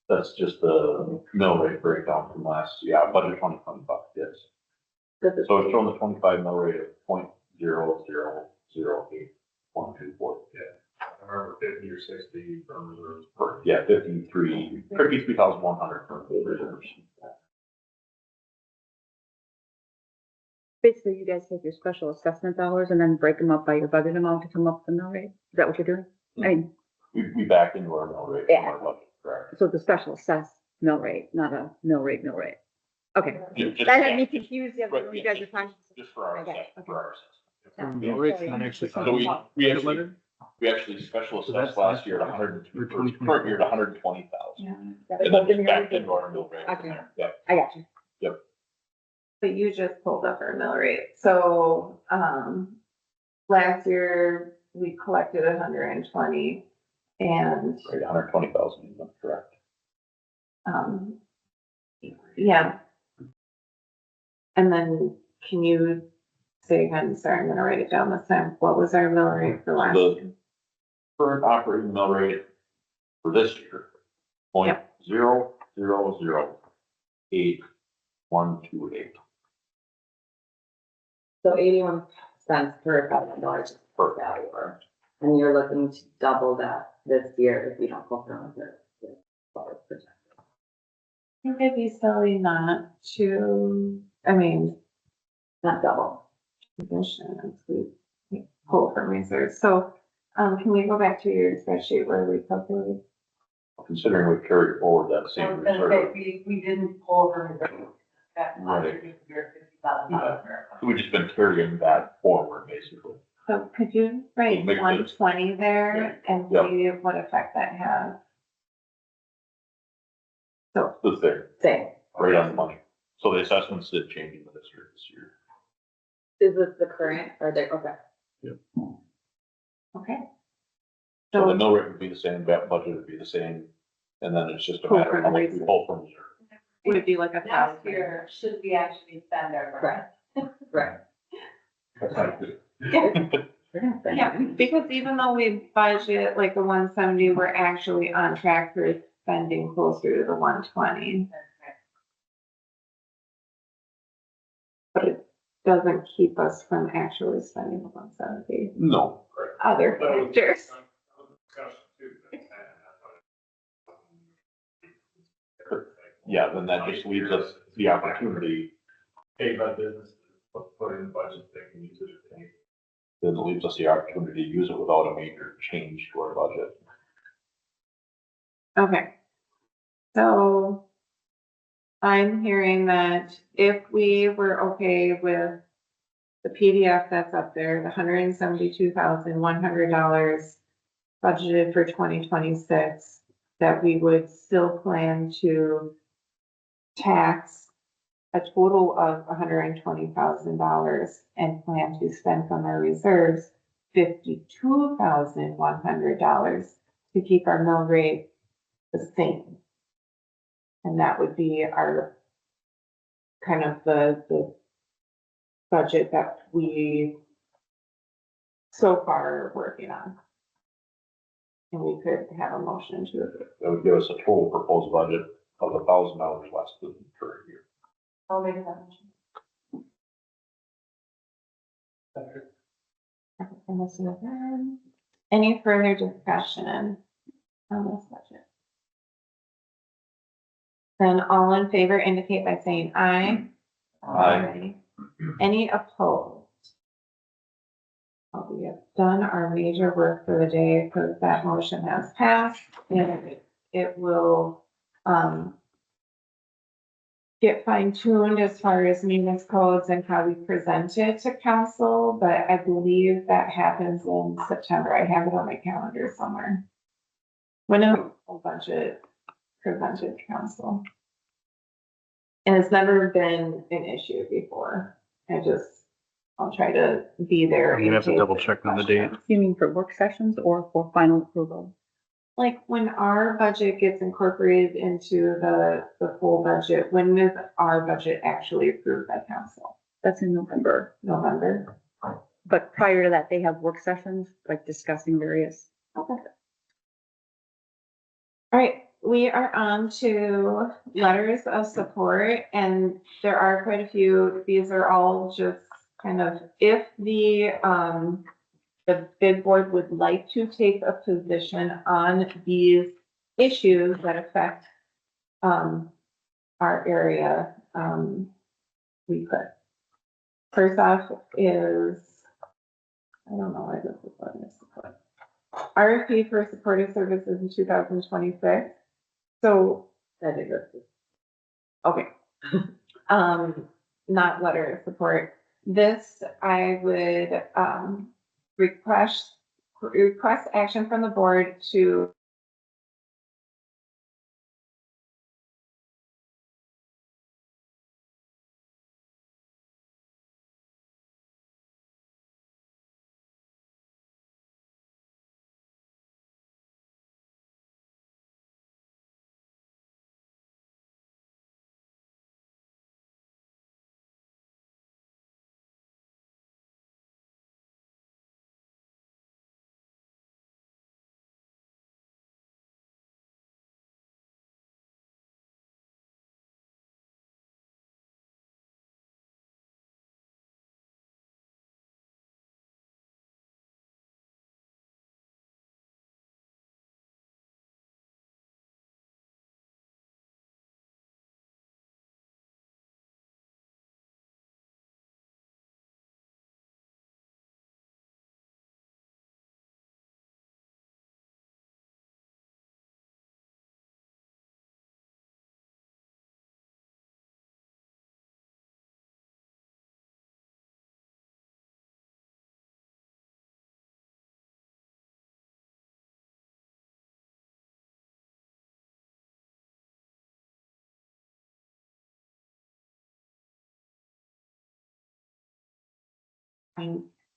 That's just the mill rate breakdown from last, budget 2025, yes. Does it- So it's showing the 25 mill rate of 0.0008124, yeah. I remember 50 or 60 from reserves. Yeah, 53,100 from reserves. Basically, you guys take your special assessment dollars and then break them up by your budget amount to come up with the mill rate. Is that what you're doing? I mean, We back into our mill rate from our budget, correct? so the special assessed mill rate, not a mill rate. Okay. Just- That had me confused the other Right, when you yeah, guys were talking. Just for our I get it, assessment, for our assessment. Mill rate's not actually. So we actually special So that's assessed last year at last 100, year, or current year at 120,000. Yeah. And then just backed into our mill rate. Okay. Yeah. I got you. But you just pulled up our mill rate. So, last year we collected 120 and, Right, 120,000, that's correct. yeah. And then can you say again, sorry, I'm gonna write it down this time. What was our mill rate for last The- year? Current operating mill rate for this year, point 0.008128. So 81 cents per $1,000 per value, and you're looking to double that this year if you don't go from the percent. I think it'd be silly not to, I mean, Not double. conditions, we pull from reserves. So, can we go back to your spreadsheet where we calculated? Considering we carried forward that I same was gonna say, reserve, we didn't pull from reserve. That Right. $50,000. we've just been carrying that forward, basically. So could you write Make the- 120 there and Yeah. see what effect that has? So, The thing, Same. right on the money. So the assessments did change in the district this year. Is this the current or the, okay. okay. So the So, mill rate would be the same, that budget would be the same, and then it's just a Pull matter of from how much we reserve. pull from reserve. would it be like Next 1,000? year, should we actually spend our grant? Right. That's not good. Yeah, because even though we budget like the 170, we're actually on track for spending closer to the 120. But it doesn't keep us from actually spending the 170. No. Other That was- factors. that was a discussion too, that's Yeah, then that just leaves us the opportunity, paid by businesses, put in the budget, they can use it if they need. then it leaves us the opportunity to use it without a major change to our budget. Okay. So I'm hearing that if we were okay with the PDF that's up there, the $172,100 budgeted for 2026, that we would still plan to tax a total of $120,000 and plan to spend from our reserves $52,100 to keep our mill rate the same. And that would be our kind of the budget that we so far are working on. And we could have a motion to approve. That would give us a total proposed budget of $1,000 less than the current year. I'll make that motion. Any further discussion on this budget? Then all in favor indicate by saying aye. Aye. Any opposed? We have done our major work for the day because that motion has passed and it will, get fine tuned as far as munis codes and how we present it to council, but I believe that happens in September. I have it on my calendar somewhere. When a whole budget presented to council. And it's never been an issue before. I'll try to be there. I'm gonna have to in case double check on the date. You mean for work sessions or for final approval? Like when our budget gets incorporated into the full budget, when is our budget actually approved by council? That's in November. November? But prior to that, they have work sessions, like discussing various. Okay. All right, we are on to letters of support and there are quite a few. These are all just kind of, if the bid board would like to take a position on these issues that affect, our area, we could. First off is, I don't know why this is what is support. RFP for supportive services in 2026. So, I think that's okay. Not letter of support. This, I would, request action from the board to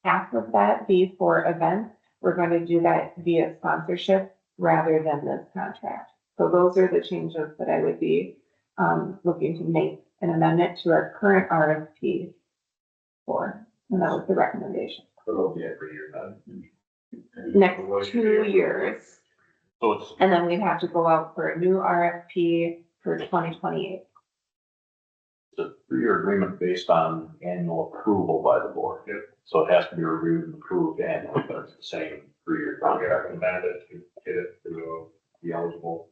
half of that be for events. We're going to do that via sponsorship rather than this contract. So those are the changes that I would be looking to make an amendment to our current RFP for, and that was the recommendation. So it'll be every year, Next 2 years, So it's, and then we'd have to go out for a new RFP for 2028. it's a 3-year agreement based on annual approval by the board. Yep. So it has to be reviewed and approved annually, but it's the same 3-year We contract. recommend it to get it to be eligible.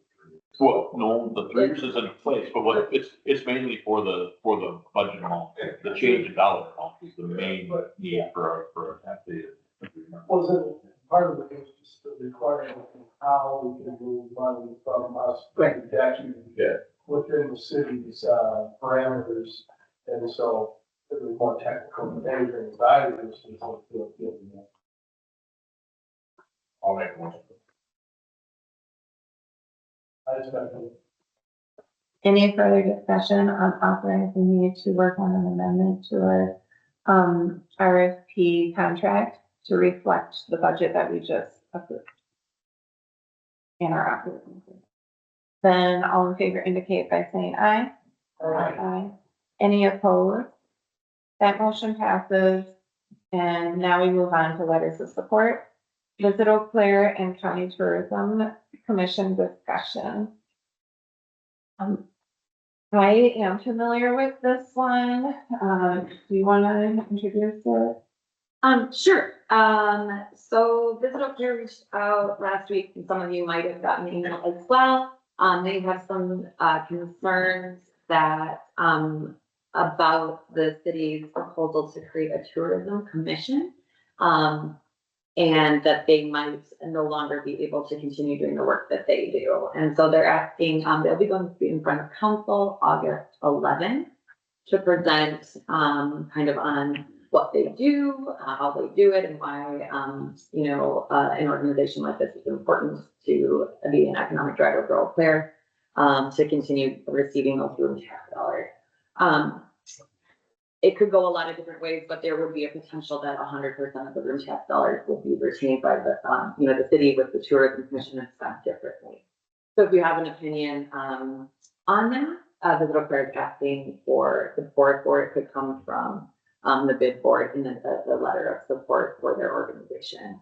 Well, no, the 3 years is in place, but what, it's mainly for the budget amount. The change in dollar amount is the main need for a athlete. Was it, part of it was just the requirement of how we can move money from us. Right. Actually, Yeah. within the city's, parameters, and so it was more technical than anything, values, and so it feels good. I'll make a motion. I just got to. Any further discussion on authorizing me to work on an amendment to our RFP contract to reflect the budget that we just approved in our operating agreement? Then all in favor indicate by saying aye. Aye. Any opposed? That motion passes. And now we move on to letters of support. Visit Eau Claire and County Tourism Commission discussion. I am familiar with this one. Do you want to introduce it? Sure. So Visit Oak Claire reached out last week, and some of you might have gotten an email as well. They have some, concerns that, about the city's proposal to create a tourism commission. And that they might no longer be able to continue doing the work that they do. And so they're asking, they'll be going to be in front of council August 11th to present, kind of on what they do, how they do it, and why, an organization like this is important to be an economic driver for Eau Claire, to continue receiving those room tax dollars. It could go a lot of different ways, but there would be a potential that 100% of the room tax dollars will be retained by the city, with the tourism commission and spent differently. So if you have an opinion, on that, Visit Eau Claire is asking for support, or it could come from the bid board and then the letter of support for their organization.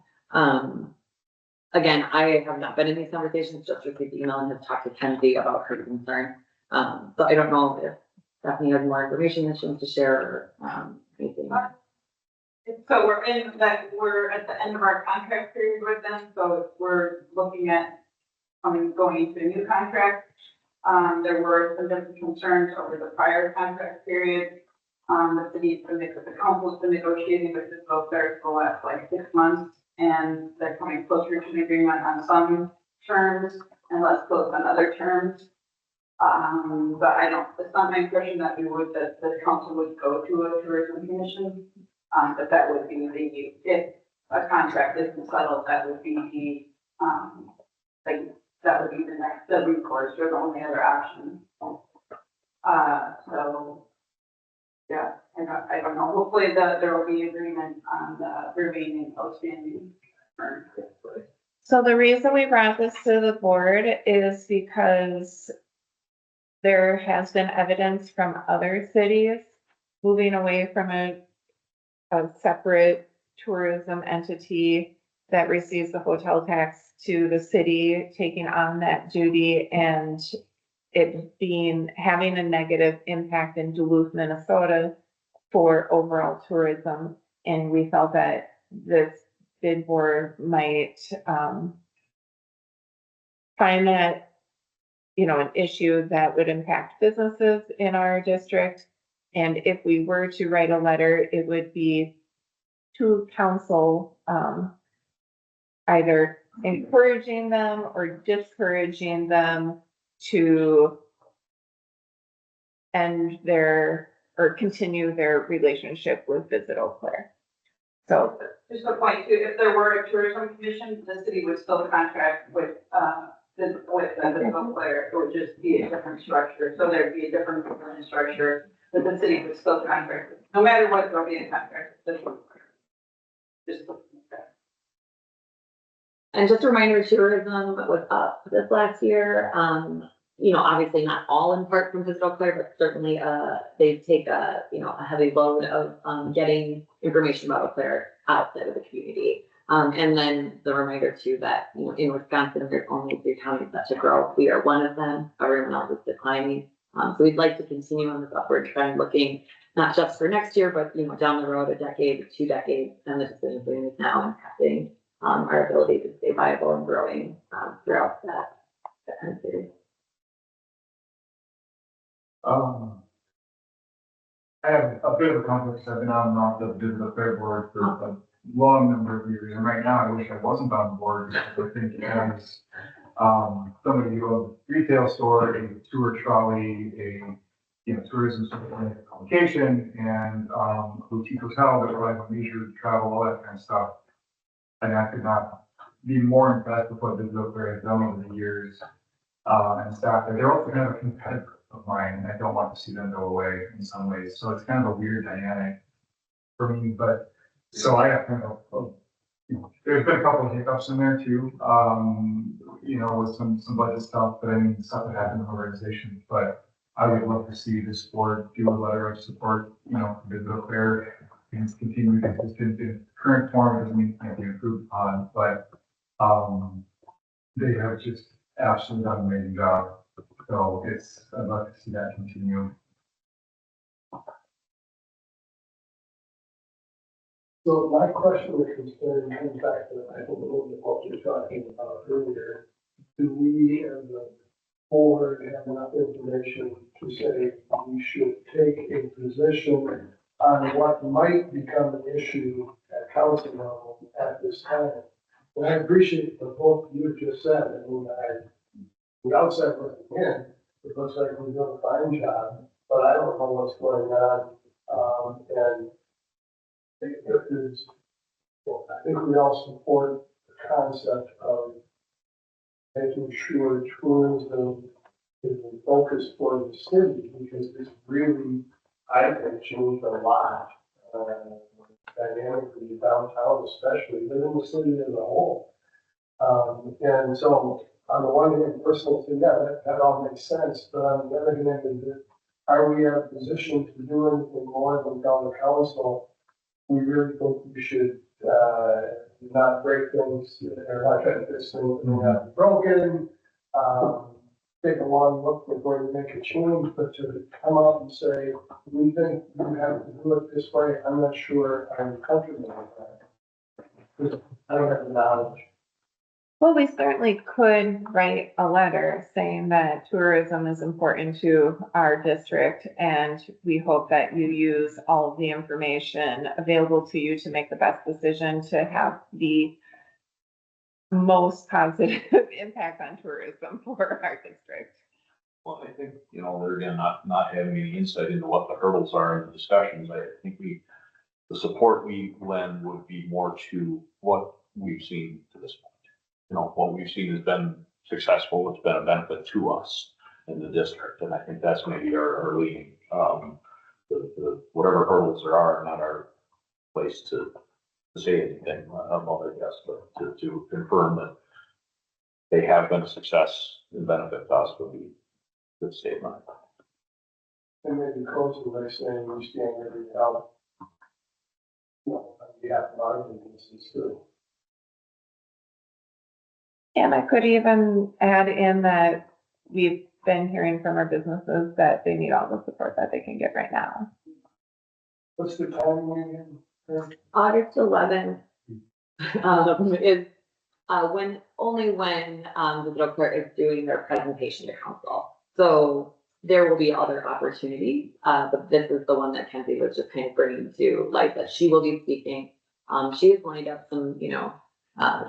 Again, I have not been in these conversations, just received the email and have talked to Kenzie about her concern. So I don't know if Stephanie has more information that she wants to share, or anything. So we're at the end of our contract period with them, so we're looking at going into a new contract. There were some different concerns over the prior contract period. The council's been negotiating with the both there for the last like 6 months, and they're coming closer to an agreement on some terms and less close on other terms. But it's not my impression that that the council would go to a tourism commission. But that would be if a contract isn't settled, that would be that would be the recourse or the only other option. So, yeah, I don't know, hopefully there will be agreement on the remaining outstanding terms. So the reason we brought this to the board is because there has been evidence from other cities moving away from a separate tourism entity that receives the hotel tax to the city taking on that duty, and it having a negative impact in Duluth, Minnesota for overall tourism. And we felt that this bid board might find that, an issue that would impact businesses in our district. And if we were to write a letter, it would be to council, either encouraging them or discouraging them to end or continue their relationship with Visit Eau Claire. So, Just a point too, if there were a tourism commission, the city would still contract with Visit Eau Claire. It would just be a different structure. So there'd be a different governance structure that the city would still contract with. No matter what, there'll be a contract with Visit Eau Claire. Just And just a reminder, tourism was up this last year. Obviously not all in part from Visit Eau Claire, but certainly, they take a heavy load of, getting information about Eau Claire outside of the community. And then the reminder too that, in Wisconsin, there's only 3 counties that should grow. We are one of them. Everyone else is declining. So we'd like to continue on this upward trend, looking not just for next year, but, down the road, a decade, 2 decades, and the decisions we make now impacting our ability to stay viable and growing throughout that time period. I have a bit of a conflict. I've been on and off the Visit Eau Claire board for a long number of years, and right now I wish I wasn't on the board because I think as somebody who owns a retail store, a tour trolley, a tourism application, and a boutique hotel that relies on leisure travel, all that kind of stuff. And I could not be more impressed with what Visit Eau Claire has done over the years and staff there. They're also kind of a competitor of mine, and I don't want to see them go away in some ways. So it's kind of a weird dynamic for me. But so I have kind of, there's been a couple of hiccups in there too, with some budget stuff, but stuff that happened in the organization. But I would love to see this board do a letter of support, for Visit Eau Claire and continue consistent in current form. Doesn't mean it can't be improved upon, but they have just absolutely done an amazing job. So I'd love to see that continue. So my question or concern comes back to, I think, a little bit what you were talking about earlier. Do we as a board have enough information to say we should take a position on what might become an issue at council level at this time? And I appreciate the both you just said. The outside looking in, it looks like we're doing a fine job, but I don't know what's going on. And I think we all support the concept of making sure tourism is a focus for the city, because it's really, I think, changed a lot, dynamically downtown especially, but in the city as a whole. And so on the one hand, personally, that all makes sense, but on the other hand, are we in a position to do anything more than tell the council? We really think we should not break things, or not try to fix things that are not broken. Take a long look before we make a change, but to come out and say, we think you have to do it this way, I'm not sure I'm comfortable with that. I don't have the knowledge. Well, we certainly could write a letter saying that tourism is important to our district, and we hope that you use all of the information available to you to make the best decision to have the most positive impact on tourism for our district. Well, I think, there again, not having any insight into what the hurdles are in the discussions, I think the support we lend would be more to what we've seen to this point. What we've seen has been successful, it's been a benefit to us in the district, and I think that's maybe our leading, whatever hurdles there are, not our place to say anything about it, yes, but to confirm that they have been a success and benefit to us would be a good statement. And maybe close to by saying we stand ready to help. On behalf of our businesses too. And I could even add in that we've been hearing from our businesses that they need all the support that they can get right now. What's the timing again? August 11th, is, only when, the middle court is doing their presentation to council. So there will be other opportunities, but this is the one that Kenzie was just kind of bringing to light, that she will be speaking. She has lined up some,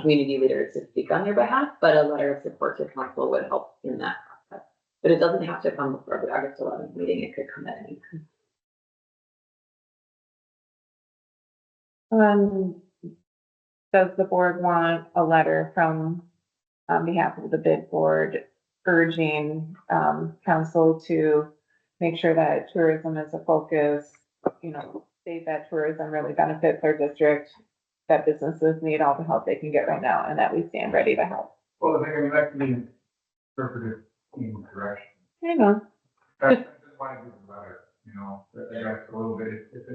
community leaders to speak on their behalf, but a letter of support to council would help in that process. But it doesn't have to come before the August 11th meeting, it could come at any time. Does the board want a letter from, on behalf of the bid board, urging, council to make sure that tourism is a focus, state that tourism really benefits our district, that businesses need all the help they can get right now, and that we stand ready to help? Well, that can be interpreted in direction. I know. I just want to do the letter, that's a little bit,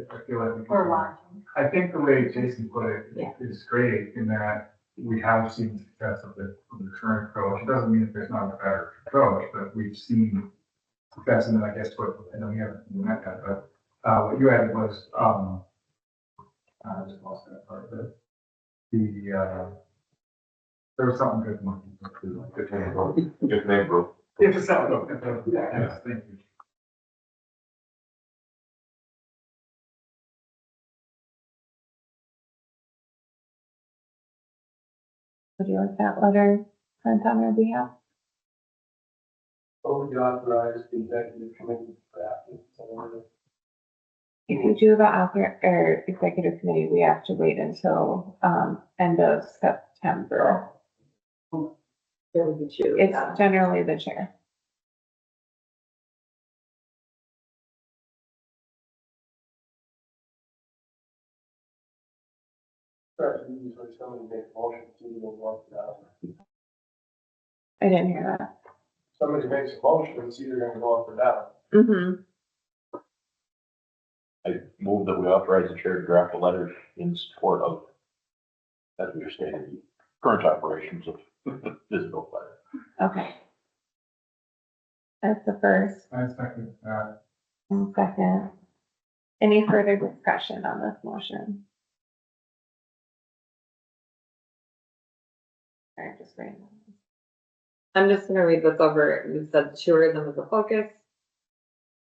I feel like we can. Or watching. I think the way Jason put it Yeah. is great in that we have seen success of the current approach. It doesn't mean that there's not a better approach, but we've seen success, and then I guess and then we haven't met that, but, what you added was, I just lost that part of it. There was something good. Good name, bro. It's a something. Yes, thank you. Would you like that letter sent on our behalf? Or would you authorize the executive committee to draft it? If you do the author or executive committee, we have to wait until, end of September. It would be true. It's generally the chair. Usually somebody makes a motion to even work it out. I didn't hear that. Somebody makes a motion, it's either gonna go up or down. Mm-hmm. I move that we authorize the chair to draft a letter in support of, as we stated, current operations of Visible Fire. Okay. That's the first I second that. and second. Any further discussion on this motion? All right, just reading. I'm just gonna read this over. You said tourism is a focus.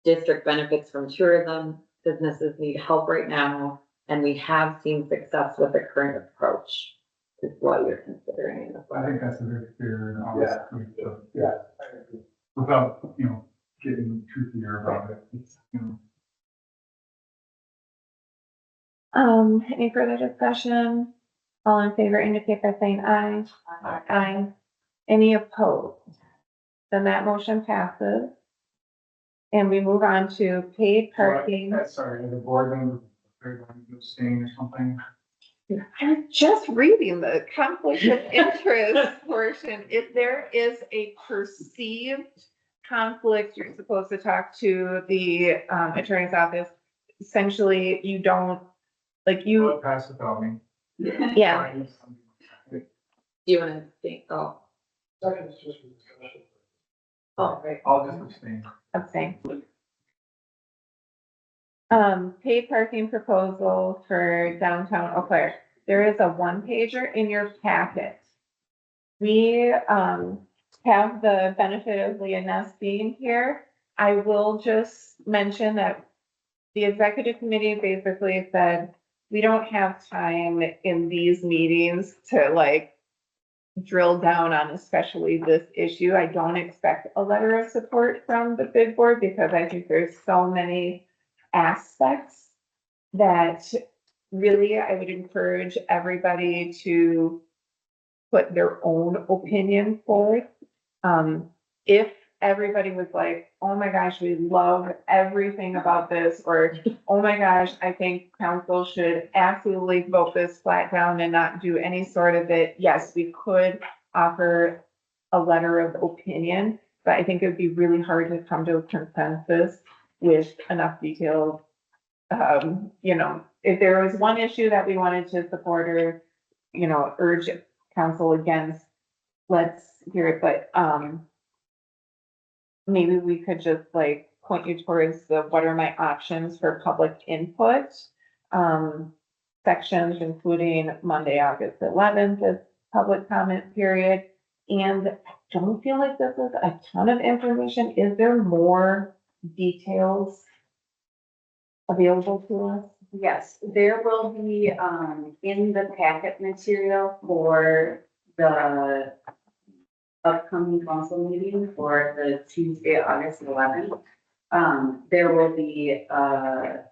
District benefits from tourism. Businesses need help right now, and we have seen success with the current approach. Is what you're considering in this I letter. think that's a very fair and honest, Yeah, I agree. without, getting too clear about it. It's, Any further discussion? All in favor indicate by saying aye. Aye. Any opposed? Then that motion passes. And we move on to paid parking. Sorry, the board member, they're going to abstain or something. I'm just reading the conflict of interest portion. If there is a perceived conflict, you're supposed to talk to the attorney's office. Essentially, you don't, Well, pass it without me. yeah. Do you wanna think, Second is just for discussion. right. I'll just abstain. Abstain. Paid parking proposal for downtown Eau Claire. There is a one pager in your packet we, have the benefit of Leah Ness being here. I will just mention that the executive committee basically said, we don't have time in these meetings to like drill down on especially this issue. I don't expect a letter of support from the bid board because I think there's so many aspects that really I would encourage everybody to put their own opinion forth. If everybody was like, oh my gosh, we love everything about this, or oh my gosh, I think council should absolutely vote this flat down and not do any sort of it, yes, we could offer a letter of opinion, but I think it would be really hard to come to a consensus with enough detail. If there was one issue that we wanted to support or, urge council against, let's hear it, but, maybe we could just like point you towards the, what are my options for public input? Sections including Monday, August 11th is public comment period. And don't feel like this is a ton of information. Is there more details available to us? Yes, there will be, in the packet material for the upcoming council meeting for the Tuesday, August 11th. There will be a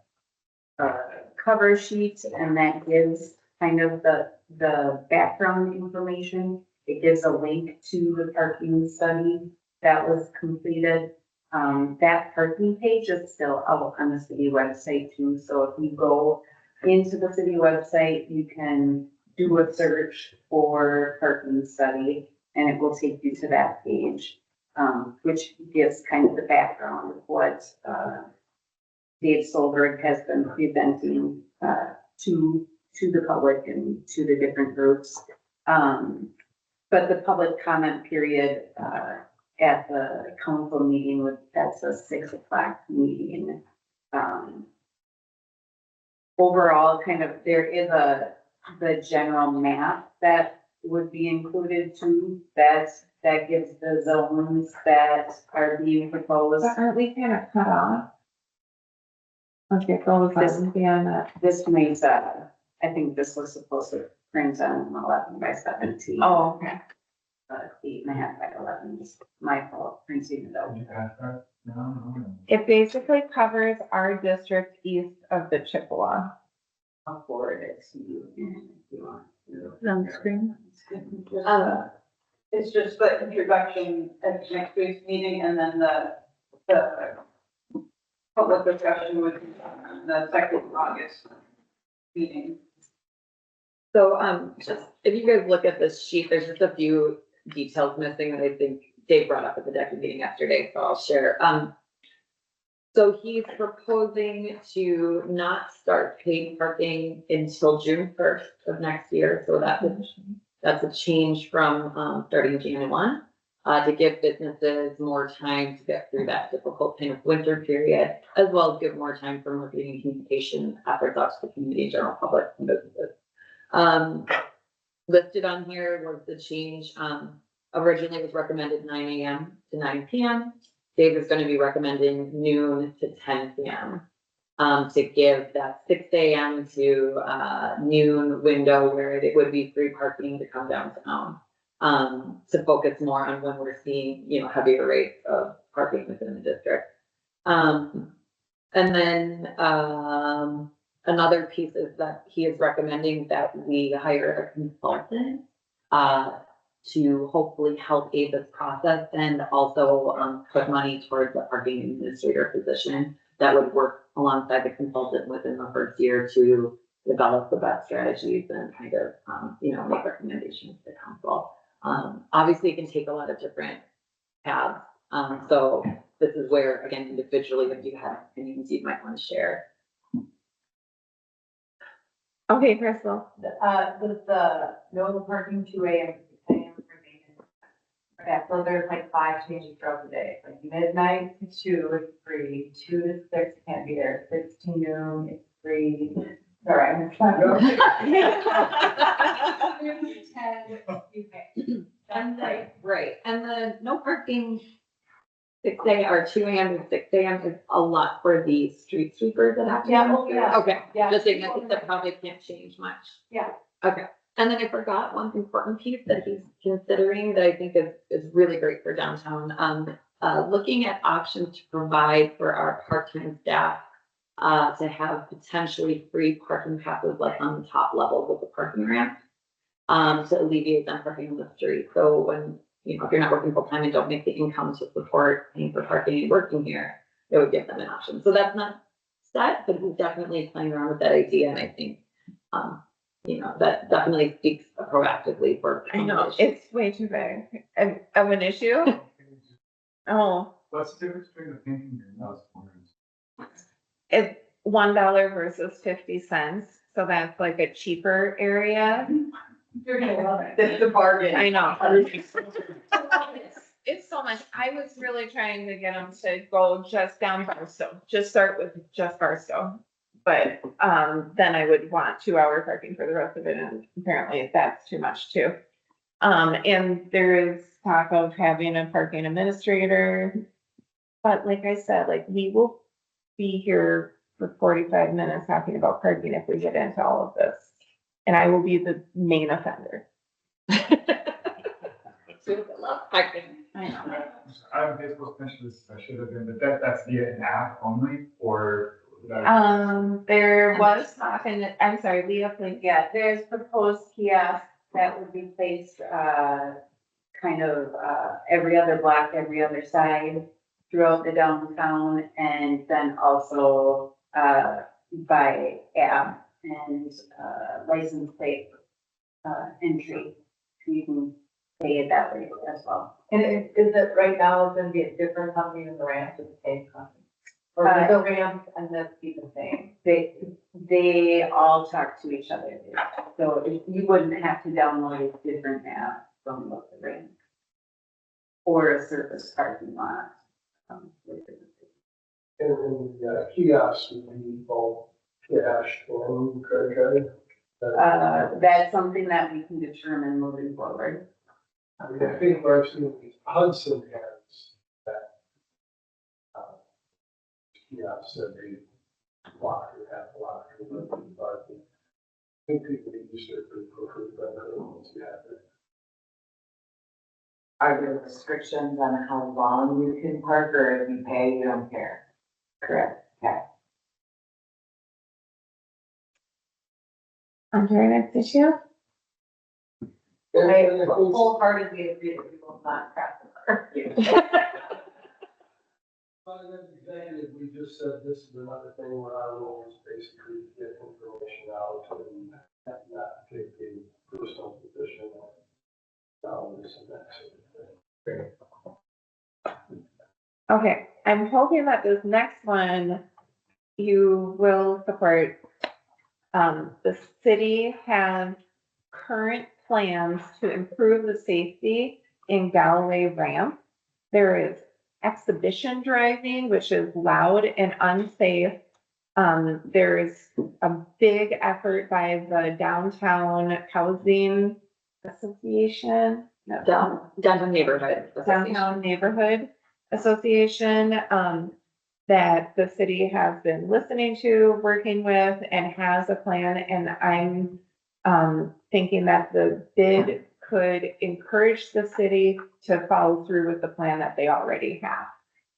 cover sheet, and that gives kind of the background information. It gives a link to the parking study that was completed. That parking page is still out on the city website too. So if you go into the city website, you can do a search for parking study and it will take you to that page, which gives kind of the background of what, Dave Solberg has been presenting, to the public and to the different groups. But the public comment period, at the council meeting that's a 6 o'clock meeting. Overall, kind of, there is the general map that would be included too, that gives the zones that are being proposed. But aren't we kind of cut off? Okay, go with this beyond that. This makes, I think this was supposed to print on 11 by 17. Oh, okay. 8.5 by 11 is my fault, printing it out. It basically covers our district east of the Chippewa. I'll forward it to you if you want. On the screen. It's just the introduction at next week's meeting and then the public discussion would be on the 2nd of August meeting. So, just, if you guys look at this sheet, there's just a few details missing that I think Dave brought up at the DECA meeting yesterday, so I'll share. So he's proposing to not start paid parking until June 1st of next year, so that's a change from, starting January 1, to give businesses more time to get through that difficult kind of winter period, as well as give more time for marketing and communication efforts out to the community, general public and businesses. Listed on here was the change, originally was recommended 9 a.m. to 9 p.m. Dave is going to be recommending noon to 10 p.m. To give that 6 a.m. to noon window where it would be free parking to come downtown. To focus more on when we're seeing, heavier rates of parking within the district. And then another piece is that he is recommending that we hire a consultant to hopefully help aid this process and also put money towards the parking administrator position that would work alongside the consultant within the first year to develop the best strategies and kind of, make recommendations to council. Obviously, it can take a lot of different paths. So this is where, again, individually, if you have opinions you might want to share. Okay, Crystal. With the no parking 2 a.m. to 10 a.m. for maintenance. Okay, so there's like 5 changes throughout the day, like midnight to 2 is free, 2 to 6 can't be there, 6 to noon is free. Sorry, I'm trying to go. 2 to 10, you pay. And then, right, and the no parking 6 a.m. or 2 a.m. to 6 a.m. is a lot for the street sweepers that have to. Yeah, come oh, through. yeah. Okay, Yeah. just saying, I think that probably can't change much. Yeah. Okay, and then I forgot one important piece that he's considering that I think is really great for downtown. Looking at options to provide for our part-time staff to have potentially free parking passes like on the top levels of the parking ramp. To alleviate them parking on the street. So when, if you're not working full time and don't make the income to support paying for parking and working here, it would give them an option. So that's not set, but he's definitely playing around with that idea. And I think, that definitely speaks proactively for. I know, it's way too big of an issue. Oh, What's the difference between the painting and those corners? it's $1 versus 50 cents. So that's like a cheaper area. You're gonna love it. That's the bargain. I know. It's so much. I was really trying to get them to go just down Barstow, just start with just Barstow. But then I would want 2-hour parking for the rest of it, and apparently that's too much too. And there is talk of having a parking administrator. But like I said, like we will be here for 45 minutes talking about parking if we get into all of this. And I will be the main offender. Love parking. I know. I'm Facebook specialist, I should have been, but that's via an app only, or? There was talk, and I'm sorry, Leah, please. Yeah, there's proposed kiosks that would be placed, kind of, every other block, every other side throughout the downtown, and then also, by app and, license plate, entry. You can pay it that way as well. And is it right now, it's gonna be a different company than the ramp, it's the same company? Or is the ramp and this be the same? They all talk to each other. So you wouldn't have to download a different app from the ramp. Or a surface parking lot. And the kiosks would be both cash and credit card. That's something that we can determine moving forward. I mean, I think what I've seen is Hudson has that. Kiosks every block or half block. But I think people need to start pretty quickly, but I don't know once you have it. Are there restrictions on how long you can park, or if you pay, you don't care? Correct. On to our next issue. And I I think wholeheartedly agree that we will not craft the park. By that executive, we just said this is another thing where our role is basically to get information out and not take a personal position on dollars and that sort of thing. Okay, I'm hoping that this next one you will support. The city has current plans to improve the safety in Galloway ramp. There is exhibition driving, which is loud and unsafe. There's a big effort by the Downtown Housing Association. No, Downtown Neighborhood Association. Downtown Neighborhood Association, that the city has been listening to, working with, and has a plan. And I'm thinking that the bid could encourage the city to follow through with the plan that they already have.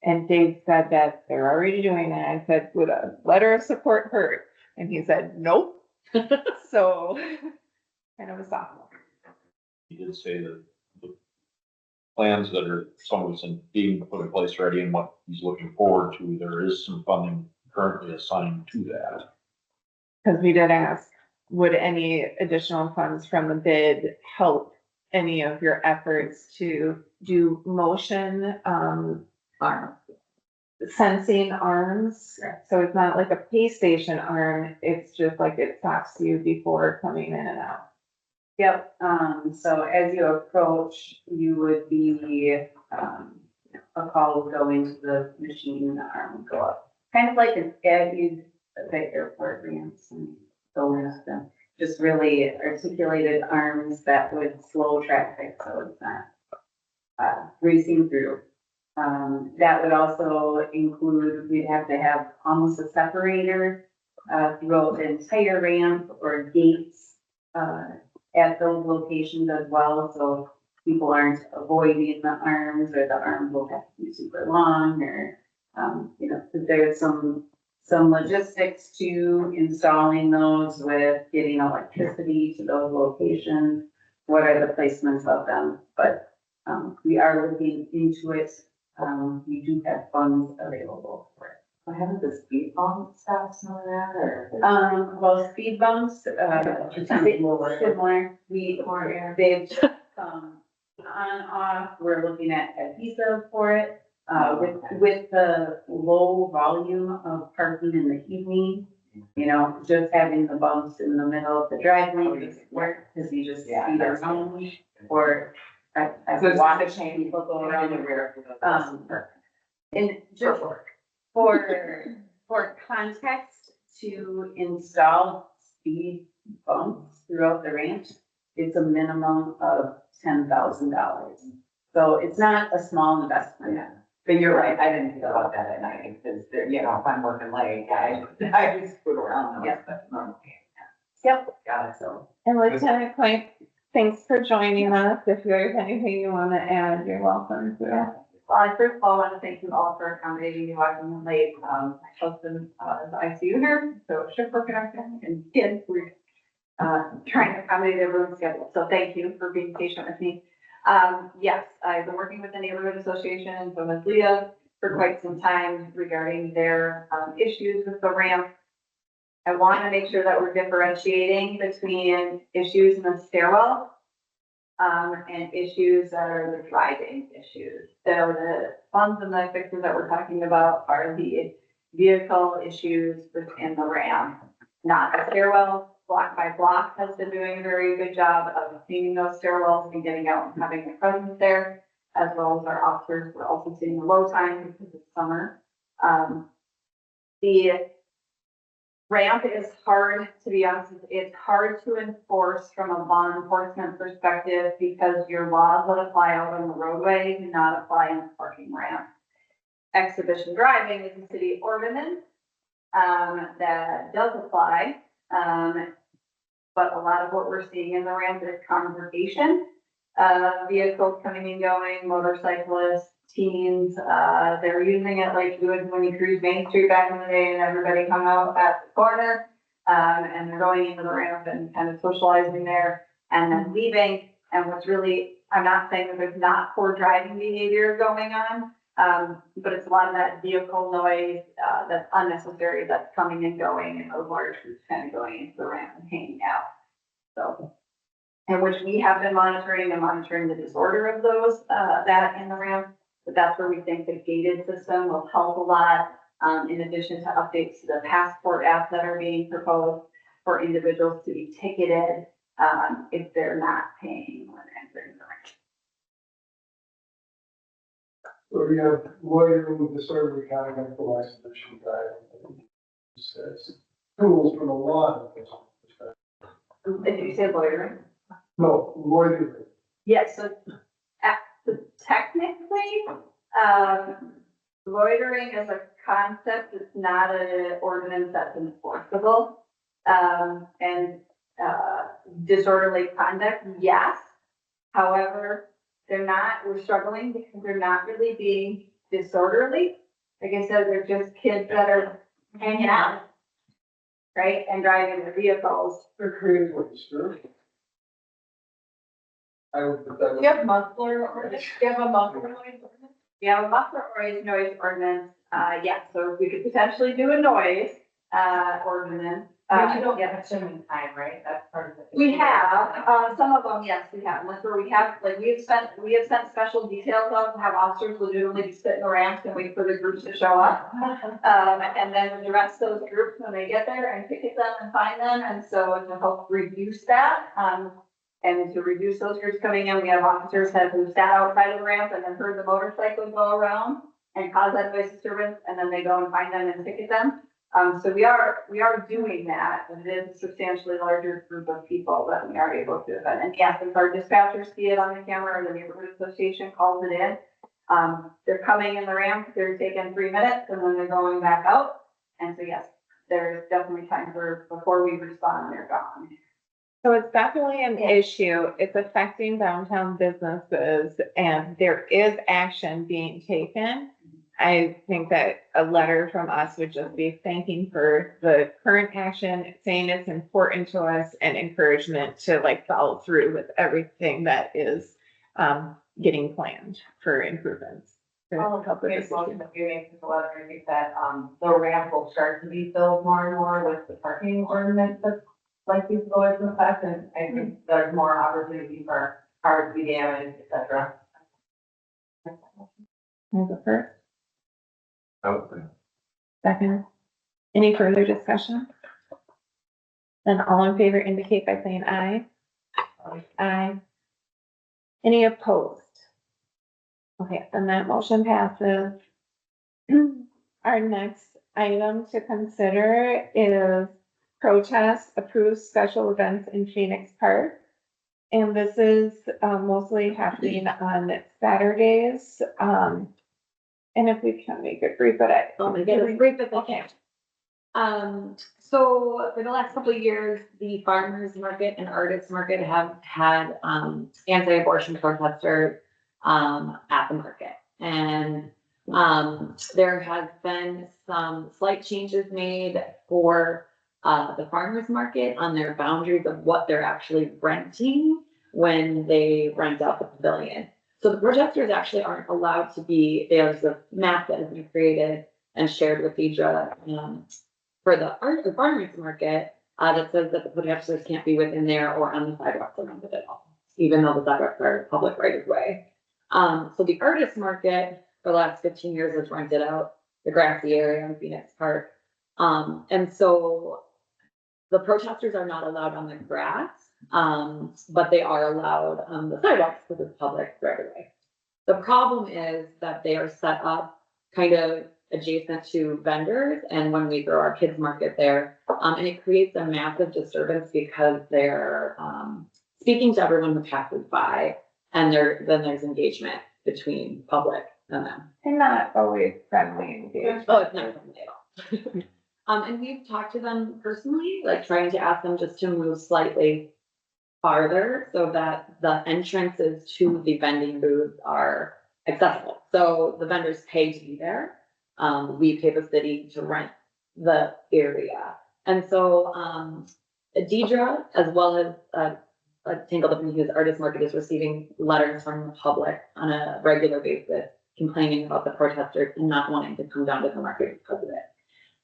And Dave said that they're already doing it. I said, would a letter of support hurt? And he said, nope. So kind of a sophomore. He did say that the plans that are, some of it's being put in place already and what he's looking forward to, there is some funding currently assigned to that. Because we did ask, would any additional funds from the bid help any of your efforts to do motion, Arm. sensing arms? So it's not like a pay station arm, it's just like it stops you before coming in and out. Yep, so as you approach, you would be, a call would go into the machine and the arm would go up. Kind of like an ad you, the airport ramps and go into them. just really articulated arms that would slow traffic, so it's not racing through. That would also include, we'd have to have almost a separator throughout the entire ramp or gates at those locations as well, so people aren't avoiding the arms, or the arms will have to be super long, or, you know, there's some logistics to installing those with getting electricity to those locations. What are the placements of them? But, we are looking into it. We do have funds available for it. So haven't the speed bump stopped some of that, or? Well, speed bumps, similar, they've, on, off, we're looking at adhesive for it. With the low volume of parking in the evening, you know, just having the bumps in the middle of the driveway doesn't work, because you just speed around, or I've So it's watched just a chain. people go around the rear. Rear. And just for context, to install speed bumps throughout the ranch, it's a minimum of $10,000. So it's not a small investment. But you're right, I didn't think about that at night, because they're, you know, if I'm working late, I just put around those, but normally. Yep. Got it, so. And Lieutenant Point, thanks for joining us. If there's anything you want to add, you're welcome to. Well, I first of all want to thank you all for accommodating me walking in late. My husband is the ICU nurse, so shift work in our family, and kids, we're trying to accommodate everyone's schedule. So thank you for being patient with me. Yes, I've been working with the neighborhood association and so has Leah for quite some time regarding their issues with the ramp. I want to make sure that we're differentiating between issues in the stairwell and issues that are the driving issues. So the funds and the fixes that we're talking about are the vehicle issues within the ramp, not the stairwell. Block by Block has been doing a very good job of cleaning those stairwells and getting out and having a presence there, as well as our officers. We're also seeing a low time because it's summer. The ramp is hard, to be honest, it's hard to enforce from a law enforcement perspective because your laws that apply out on the roadway do not apply in the parking ramp. Exhibition driving is a city ordinance that does apply. But a lot of what we're seeing in the ramp is congregation, vehicles coming and going, motorcyclists, teens, they're using it like you would when you cruise Main Street back in the day and everybody hung out at the corner. And they're going into the ramp and kind of socializing there and then leaving. And what's really, I'm not saying that there's not poor driving behavior going on, but it's a lot of that vehicle noise, that's unnecessary, that's coming and going, and those large groups kind of going into the ramp and hanging out. So, and which we have been monitoring the disorder of those, that in the ramp, but that's where we think the gated system will help a lot, in addition to updates to the passport app that are being proposed for individuals to be ticketed, if they're not paying when entering the ramp. So we have loitering, disorderly conduct, for exhibition driving. It says tools from the law enforcement perspective. Did you say loitering? No, loitering. Yes, so technically, loitering as a concept is not an ordinance that's enforceable. And disorderly conduct, yes. However, we're struggling because they're not really being disorderly. Like I said, they're just kids that are hanging out, right, and driving their vehicles. They're creating a disturbance. I would put that. Do you have muffler ordinance? Do you have a muffler noise ordinance? We have a muffler or noise ordinance, yes, so we could potentially do a noise, ordinance. But you don't yeah. have swimming time, right? That's part of it. We have, some of them, yes, we have, ones where we have, like, we have sent special details out to have officers legitimately sit in the ramps and wait for the groups to show up. And then address those groups when they get there and ticket them and find them, and so to help reduce that, and to reduce those groups coming in, we have officers who sat outside of the ramp and then heard the motorcycle go around and cause that noise disturbance, and then they go and find them and ticket them. So we are doing that, and it is a substantially larger group of people that we are able to event. And yes, if our dispatchers see it on the camera or the neighborhood association calls it in, they're coming in the ramp, they're taking 3 minutes and then they're going back out. And so yes, there's definitely times where before we respond, they're gone. So it's definitely an issue. It's affecting downtown businesses and there is action being taken. I think that a letter from us would just be thanking for the current action, saying it's important to us and encouragement to like follow through with everything that is getting planned for improvements. to All of help with the this motion issue. that you make to the letter, I think that, the ramp will start to be filled more and more with the parking ordinance that's likely to go into effect, and I think there's more opportunity for cars to be damaged, et cetera. Move it first, I would say. second. Any further discussion? Then all in favor indicate by saying aye. Aye. Any opposed? Okay, then that motion passes. Our next item to consider is protest approved special events in Phoenix Park. And this is mostly happening on Saturdays. And if we can make it brief, but I'll make it as brief as I Okay. can. So for the last couple of years, the farmers market and artists market have had, anti-abortion protesters, at the market. And, there has been some slight changes made for, the farmers market on their boundaries of what they're actually renting when they rent out the pavilion. So the protesters actually aren't allowed to be, there's a map that has been created and shared with Deidre, for the farmers market, that says that the protesters can't be within there or on the sidewalks around it at all, even though the sidewalks are public right of way. So the artist market for the last 15 years has rented out the grassy area in Phoenix Park. And so the protesters are not allowed on the grass, but they are allowed on the sidewalks because it's public right away. The problem is that they are set up kind of adjacent to vendors, and when we throw our kids market there, and it creates a massive disturbance because they're speaking to everyone who passes by, and then there's engagement between public and them. And not always friendly engagement. Oh, it's not friendly at all. And we've talked to them personally, like trying to ask them just to move slightly farther so that the entrances to the vending booths are accessible. So the vendors pay to be there. We pay the city to rent the area. And so, Deidre, as well as, Tangled Up in Hughes Artist Market, is receiving letters from the public on a regular basis complaining about the protesters and not wanting to come down to the market because of it.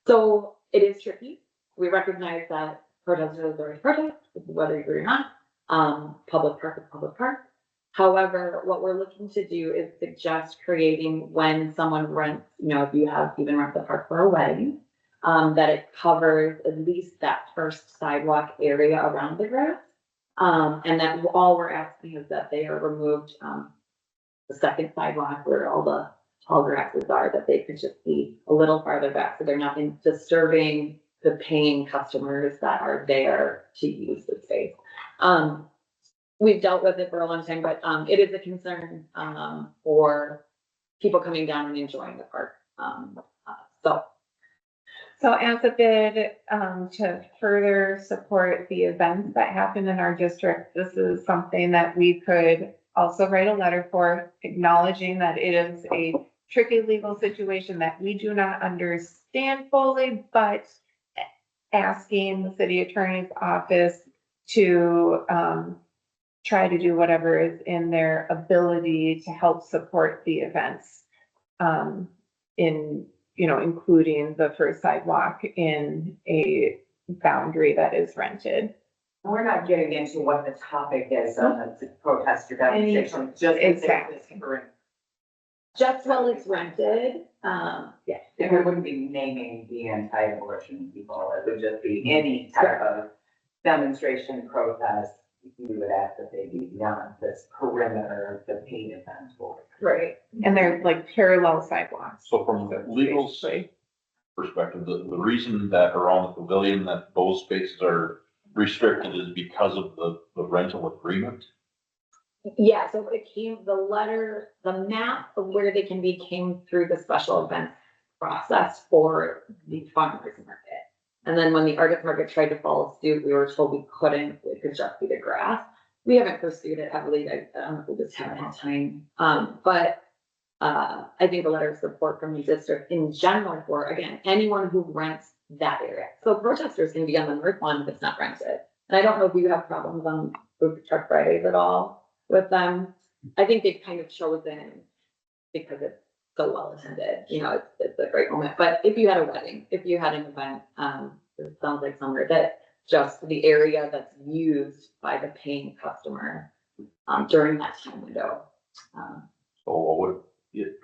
So it is tricky. We recognize that protesters are protest, whether you agree or not. Public park is public park. However, what we're looking to do is suggest creating, when someone rents, if you have even rent the park for a wedding, that it covers at least that first sidewalk area around the grass. And that all we're asking is that they are removed, the second sidewalk where all the tall grasses are, that they could just be a little farther back, so they're not disturbing the paying customers that are there to use the space. We've dealt with it for a long time, but it is a concern for people coming down and enjoying the park. So as a bid to further support the events that happen in our district, this is something that we could also write a letter for, acknowledging that it is a tricky legal situation that we do not understand fully, but asking the city attorney's office to try to do whatever is in their ability to help support the events, including the first sidewalk in a boundary that is rented. We're not getting into what the topic is on the protest or demonstration, just Exactly. Just while it's rented, yeah. And we wouldn't be naming the anti-abortion people, it would just be any type of demonstration, protest. We would ask that they be beyond this perimeter, the paid event. Right. And they're like parallel sidewalks. So from the legal, basically. perspective, the reason that around the pavilion, that those spaces are restricted is because of the rental agreement. Yeah, so it came, the map of where they can be came through the special event process for the farmers market. And then when the artist market tried to follow suit, we were told we couldn't, it could just be the grass. We haven't pursued it heavily, I don't know if we just haven't had time. But I think a letter of support from the district in general for, again, anyone who rents that area. So protesters can be on the north one if it's not rented. And I don't know if you have problems on Food Truck Fridays at all with them. I think they've kind of chosen because it's so well attended, you know, it's a great moment. But if you had a wedding, if you had an event, it sounds like somewhere that just the area that's used by the paying customer during that time window. So what would it,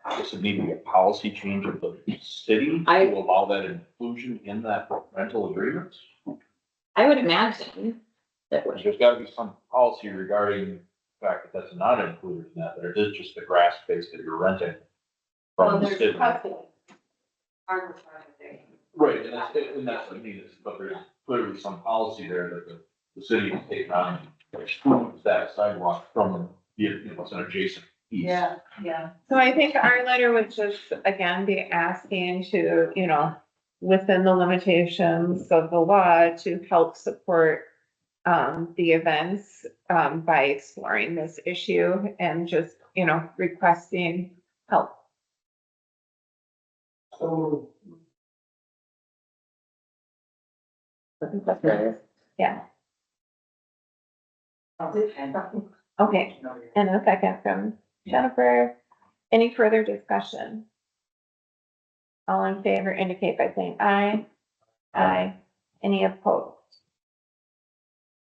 does it need to be a policy change of the city I- to allow that inclusion in that rental agreement? I would imagine that would. There's gotta be some policy regarding the fact that that's not included in that it is just the grass space that you're renting from the city. Farmers market. Right, and that's what I mean, but there's clearly some policy there that the city has taken on, that excludes that sidewalk from, you know, it's an adjacent piece. Yeah. So I think our letter would just, again, be asking to, you know, within the limitations of the law, to help support the events by exploring this issue and just, you know, requesting help. So, I think that's fair. Yeah, okay. And a second from Jennifer. Any further discussion? All in favor indicate by saying aye. Aye. Any opposed?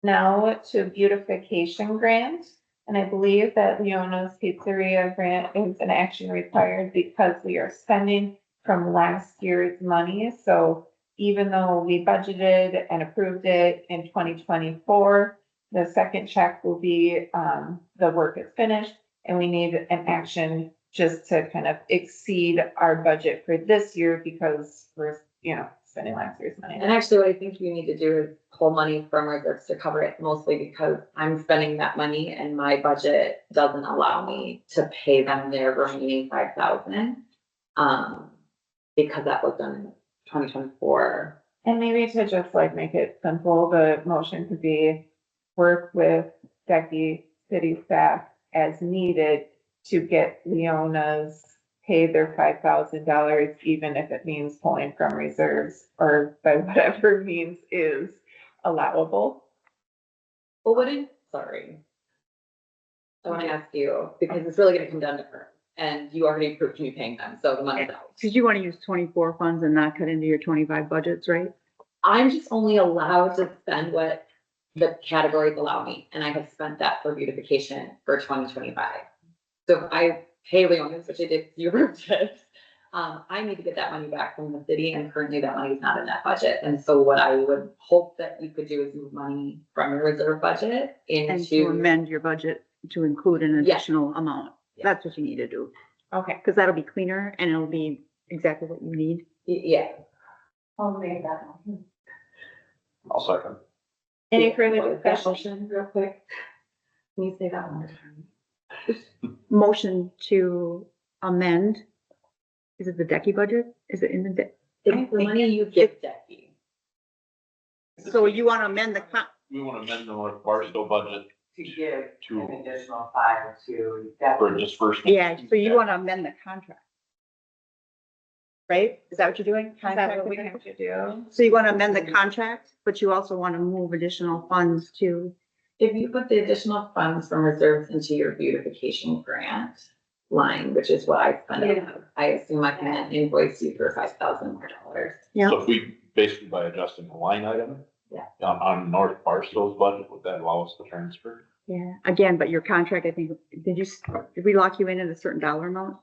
Now to beautification grant, and I believe that Leona's Pizzeria grant is an action required because we are spending from last year's money. So even though we budgeted and approved it in 2024, the second check will be, the work is finished and we need an action just to kind of exceed our budget for this year because we're, you know, spending last year's money. And actually, what I think you need to do is pull money from reserves to cover it, mostly because I'm spending that money and my budget doesn't allow me to pay them their remaining 5,000. Because that was done in 2024. And maybe to just like make it simple, the motion could be work with Becky, city staff as needed to get Leona's pay their $5,000, even if it means pulling from reserves or by whatever means is allowable. Well, sorry. I want to ask you, because it's really gonna come down to her, and you already approved me paying them, so the money's out. Because you want to use 24 funds and not cut into your 25 budgets, right? I'm just only allowed to spend what the categories allow me, and I have spent that for beautification for 2025. So if I pay Leona's, which I did, you approved it, I need to get that money back from the city, and currently that money is not in that budget. And so what I would hope that you could do is move money from your reserve budget And to into, amend your budget to include an Yeah. additional amount. Yeah. That's what you need to do. Okay. Because that'll be cleaner and it'll be exactly what you need. yeah. I'll make that. I'll second. Any further What was that discussion? motion, real quick? Can you say that one more time? Motion to amend. Is it the DECI budget? Is it in the, It's the money you give Becky. so you want to amend the We want to amend the North Barstow budget To give to, an additional 5 to for that. disbursement. yeah, so you want to amend the contract. Right? Is that what you're doing? Is that what we Contract? have to do? So you want to amend the contract, but you also want to move additional funds to, If you put the additional funds from reserves into your beautification grant line, which is what I spend out of, I assume I can then invoice you for $5,000 more. yeah, So if we, basically by adjusting the line item. Yeah. On North Barstow's budget, would that allow us to transfer? yeah, again, but your contract, I think, did we lock you in at a certain dollar amount?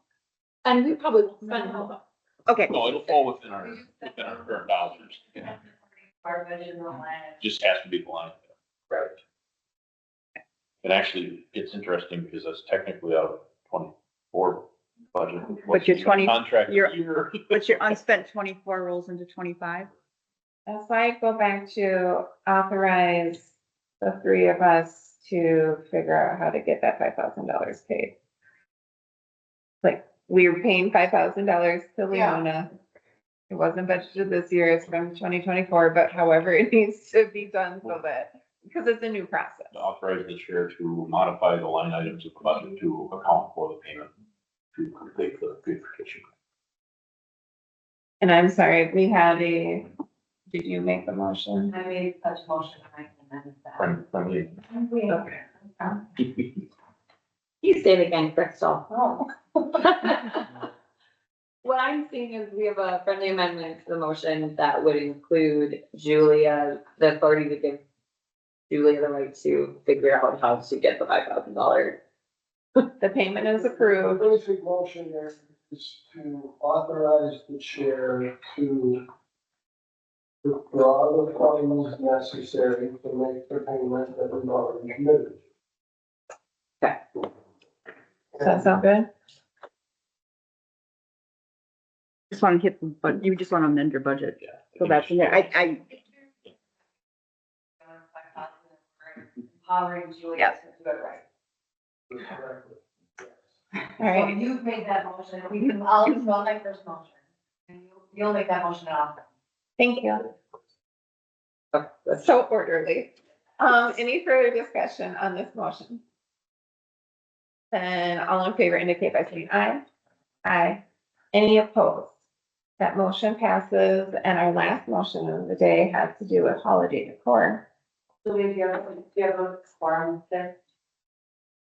And we probably won't spend all of Okay, No, it'll fall within our current dollars. Yeah. Our budget in the line. Just has to be the line. Right. And actually, it's interesting because that's technically out of 24 budget. budget. But your 20 Contract your- year. But your unspent 24 rolls into 25? That's why I go back to authorize the three of us to figure out how to get that $5,000 paid. Like, we were paying $5,000 to Leona. It wasn't budgeted this year, it's from 2024, but however, it needs to be done so that, because it's a new process. Authorize the chair to modify the line items of the budget to account for the payment to complete the beautification. And I'm sorry, we had did you make the motion? I made such motion, I can amend that. Friendly. Okay. You say it again, Crystal. Oh. What I'm seeing is we have a friendly amendment to the motion that would include Julia, the authority to give Julia the right to figure out how to get the $5,000. The payment is The approved. basic motion there is to authorize the chair to withdraw the funds necessary to make the payment that we've already committed. Does that sound good? Just want to hit, but you just want to amend your budget. Yeah. So that's in there. I, Empowering Julia Yes. to do it right. Correctly. All So right, you've made that motion, I'll withdraw my first motion. And you'll make that motion now. thank you. Okay, that's- So orderly. Any further discussion on this motion? Then all in favor indicate by saying aye. Aye. Any opposed? That motion passes, and our last motion of the day has to do with holiday decor. So we have a quorum there?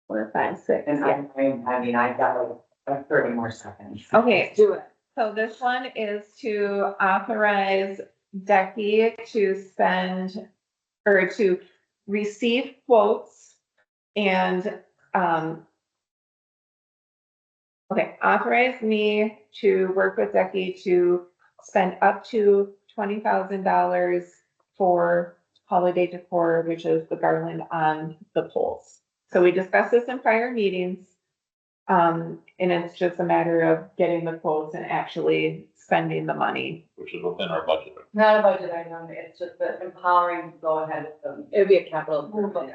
4, 5, 6, And yeah. I mean, I've got like 30 more seconds. Okay, Let's do it. so this one is to authorize Becky to spend or to receive quotes and, okay, authorize me to work with Becky to spend up to $20,000 for holiday decor, which is the garland on the poles. So we discussed this in prior meetings. And it's just a matter of getting the quotes and actually spending the money. Which is within our budget. Not a budget item, it's just the empowering to go ahead with them. It would be a capital improvement.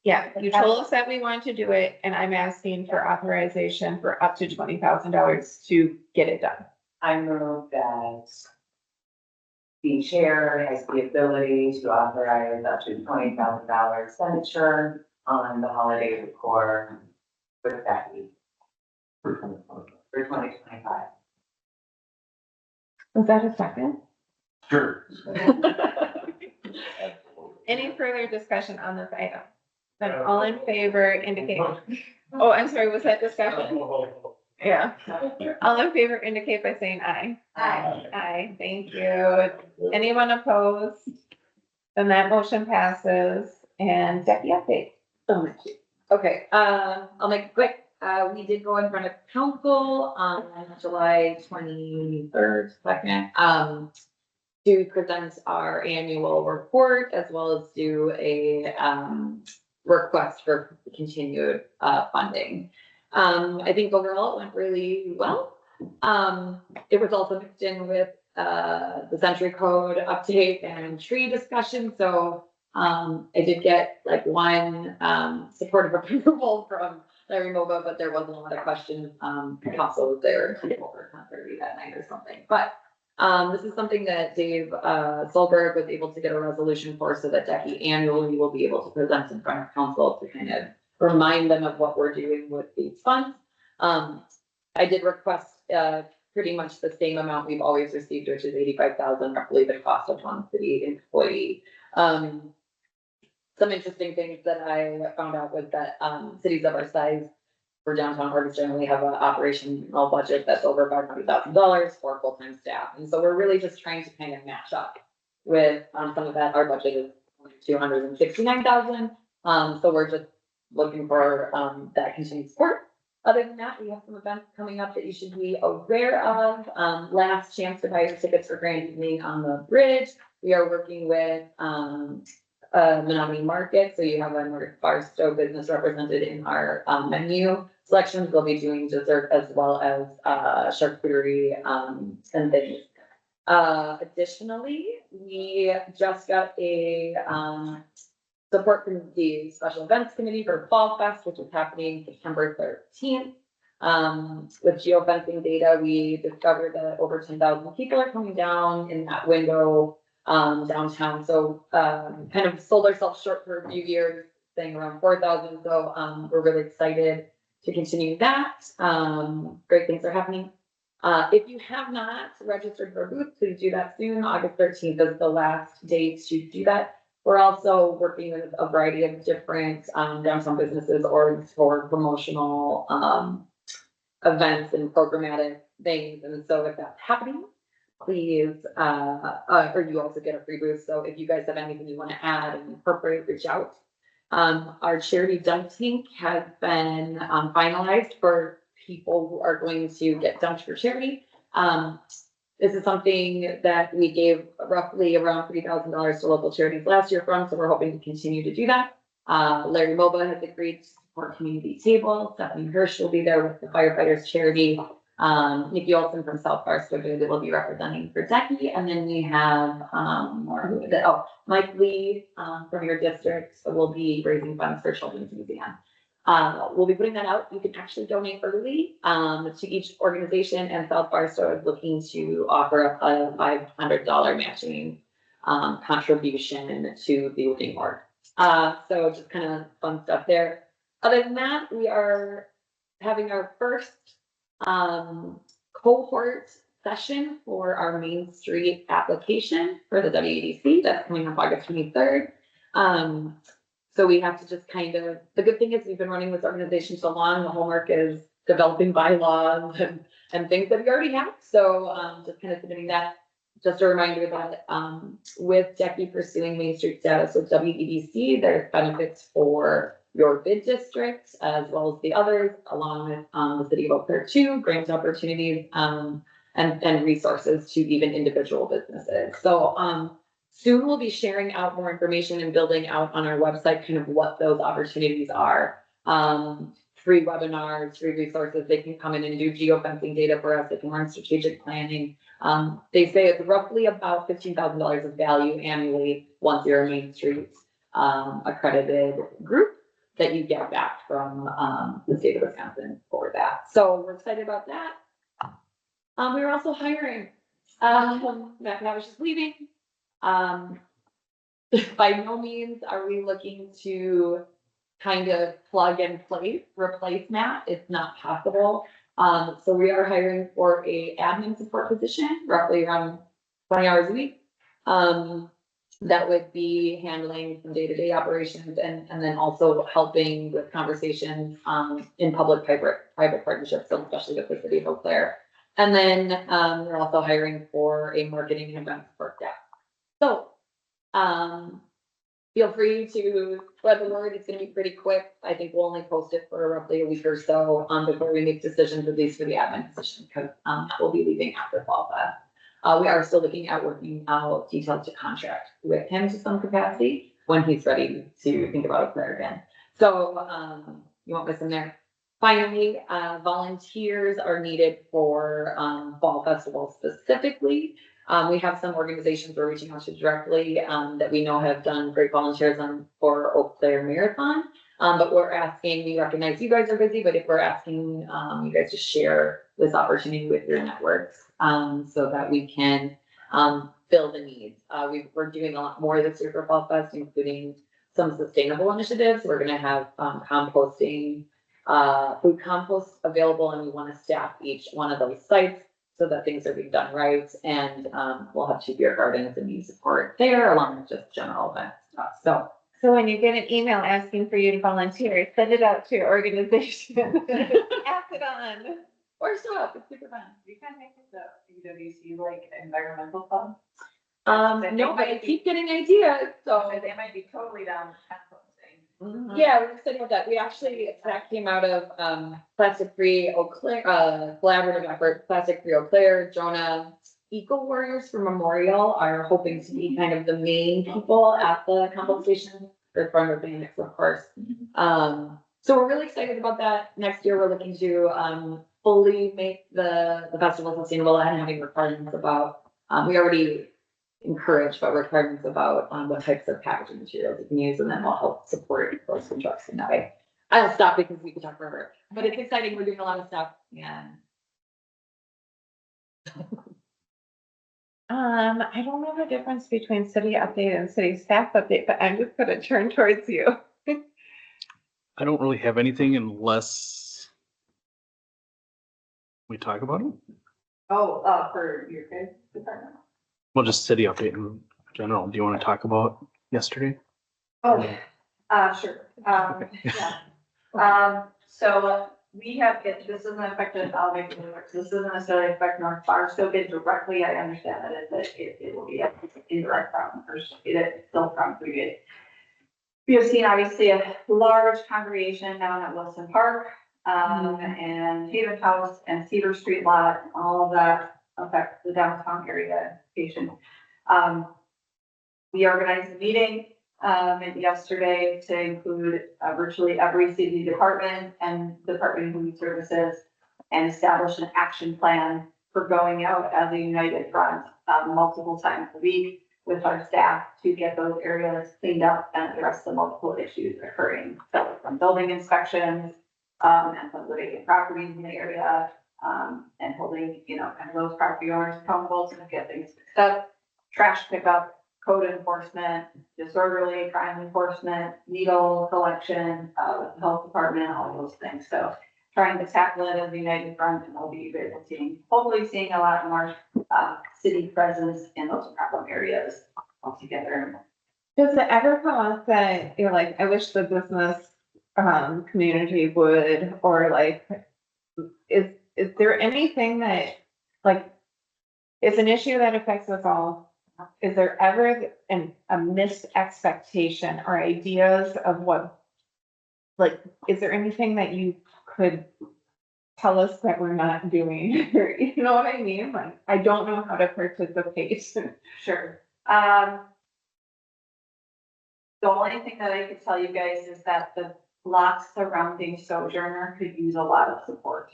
Yeah, you told us that we want to do it, and I'm asking for authorization for up to $20,000 to get it done. I move that the chair has the ability to authorize up to $20,000 expenditure on the holiday decor with Becky for 2025. Was that a second? Sure. Any further discussion on this item? Then all in favor indicate, oh, I'm sorry, was that discussion? Yeah. All in favor indicate by saying aye. Aye. Aye, thank you. Anyone opposed? Then that motion passes, and Becky update. Okay, I'll make it quick. We did go in front of council on July 23rd, to present our annual report as well as do a, request for continued, funding. I think overall it went really well. It was also mixed in with, the Century Code update and tree discussion, so I did get like one supportive approval from Larry Moba, but there wasn't a lot of questions. Council was there over 10:30 that night or something. But this is something that Dave Solberg was able to get a resolution for, so that Becky annually will be able to present in front of council to kind of remind them of what we're doing with these funds. I did request pretty much the same amount we've always received, which is $85,000, roughly the cost of one city employee. Some interesting things that I found out was that cities of our size for downtown Oregon generally have an operational budget that's over $500,000 for full-time staff. And so we're really just trying to kind of match up with some of that. Our budget is $269,000. So we're just looking for that continued support. Other than that, we have some events coming up that you should be aware of. Last chance to buy your tickets for Grand Evening on the Bridge. We are working with Menominee Market, so you have a North Barstow business represented in our menu. selections. We'll be doing dessert as well as, charcuterie, and things. Additionally, we just got a, support from the Special Events Committee for Fall Fest, which is happening September 13th. With geofencing data, we discovered that over 10,000 people are coming down in that window, downtown. So, kind of sold ourselves short for a few years, saying around 4,000. So, we're really excited to continue that. Great things are happening. If you have not registered for a booth, please do that soon. August 13th is the last date to do that. We're also working with a variety of different, downtown businesses or for promotional, events and programmatic things. And so if that's happening, please, or you also get a free booth. So if you guys have anything you want to add and incorporate, reach out. Our charity dunk tank has been, finalized for people who are going to get dunked for charity. This is something that we gave roughly around $3,000 to local charities last year from, so we're hoping to continue to do that. Larry Moba has agreed to support Community Table. Stephanie Hirsch will be there with the firefighters charity. Nikki Olson from South Barstow will be representing for Decky. And then we have, Mike Lee, from your district will be raising funds for Children's Museum. We'll be putting that out. You can actually donate early, to each organization, and South Barstow is looking to offer up a $500 matching, contribution to the Living Org. So just kind of fun stuff there. Other than that, we are having our first, cohort session for our Main Street application for the WEDC. That's coming up August 23rd. So we have to just kind of, the good thing is we've been running this organization so long, the homework is developing bylaws and things that we already have. So, just kind of submitting that. Just a reminder that, with Decky pursuing Main Street status with WEDC, there's benefits for your bid district as well as the others, along with, the city of Eau Claire too, grant opportunities, and resources to even individual businesses. So, soon we'll be sharing out more information and building out on our website kind of what those opportunities are. Free webinars, free resources. They can come in and do geofencing data for us. They can run strategic planning. They say it's roughly about $15,000 of value annually once you're a Main Street accredited group that you get back from the state of Wisconsin for that. So we're excited about that. We were also hiring. Matt was just leaving. By no means are we looking to kind of plug and replace Matt. It's not possible. So we are hiring for a admin support position, roughly around 20 hours a week. That would be handling some day-to-day operations and then also helping with conversations in public-private partnerships, so especially with the city of Eau Claire. And then we're also hiring for a marketing and event support staff. So feel free to spread the word. It's going to be pretty quick. I think we'll only post it for roughly a week or so before we make decisions, at least for the admin position, because we'll be leaving after Fall Fest. We are still looking at working out details to contract with him to some capacity when he's ready to think about it there again. So you won't miss him there. Finally, volunteers are needed for Fall Festival specifically. We have some organizations we're reaching out to directly that we know have done great volunteers for Eau Claire Marathon. But we're asking, we recognize you guys are busy, but if we're asking you guys to share this opportunity with your networks so that we can fill the needs. We're doing a lot more this year for Fall Fest, including some sustainable initiatives. We're going to have composting, food compost available, and we want to staff each one of those sites so that things are being done right. And we'll have 2 beer gardens and need support there, along with just general event stuff. So when you get an email asking for you to volunteer, send it out to your organization. Pass it on. Or stuff, it's super fun. You can make it the UWC like environmental club. No, but I keep getting ideas, so. They might be totally down with composting. Yeah, we're excited about that. We actually, that came out of Plastic Free Eau Claire, collaborative effort, Plastic Free Eau Claire, Jonah. Eco Warriors for Memorial are hoping to be kind of the main people at the compost station, or farmer banks, of course. So we're really excited about that. Next year, we're looking to, fully make the festival sustainable and having requirements about, we already encourage, but requirements about, what types of packaging materials you can use, and then we'll help support those food trucks in that way. I'll stop because we could talk forever, but it's exciting. We're doing a lot of stuff, and I don't know the difference between city update and city staff update, but I'm just gonna turn towards you. I don't really have anything unless we talk about it. Oh, for your kids department? Well, just city update in general. Do you want to talk about yesterday? Oh, sure, yeah. So we have, this doesn't affect the Alabama Universe, this doesn't necessarily affect North Barstow bid directly, I understand that it will be a indirect from, or it's still from previous. We have seen obviously a large congregation down at Wilson Park, and Haven House and Cedar Street lot, all of that affects the downtown area patient. We organized a meeting, yesterday to include virtually every city department and Department of Human Services, and establish an action plan for going out as a united front, multiple times a week with our staff to get those areas cleaned up and address the multiple issues occurring. So from building inspections, and from the vacant properties in the area, and holding, kind of those property owners accountable to get things fixed up, trash pickup, code enforcement, disorderly crime enforcement, needle collection, with the health department, all those things. So trying to tackle it as a united front, and we'll be hopefully seeing a lot more, city presence in those problem areas altogether. Does it ever come up that you're like, I wish the business community would, or like, is there anything that, like, is an issue that affects us all? Is there ever a missed expectation or ideas of what, like, is there anything that you could tell us that we're not doing? You know what I mean? Like, I don't know how to participate. Sure. The only thing that I could tell you guys is that the blocks surrounding Sojourner could use a lot of support.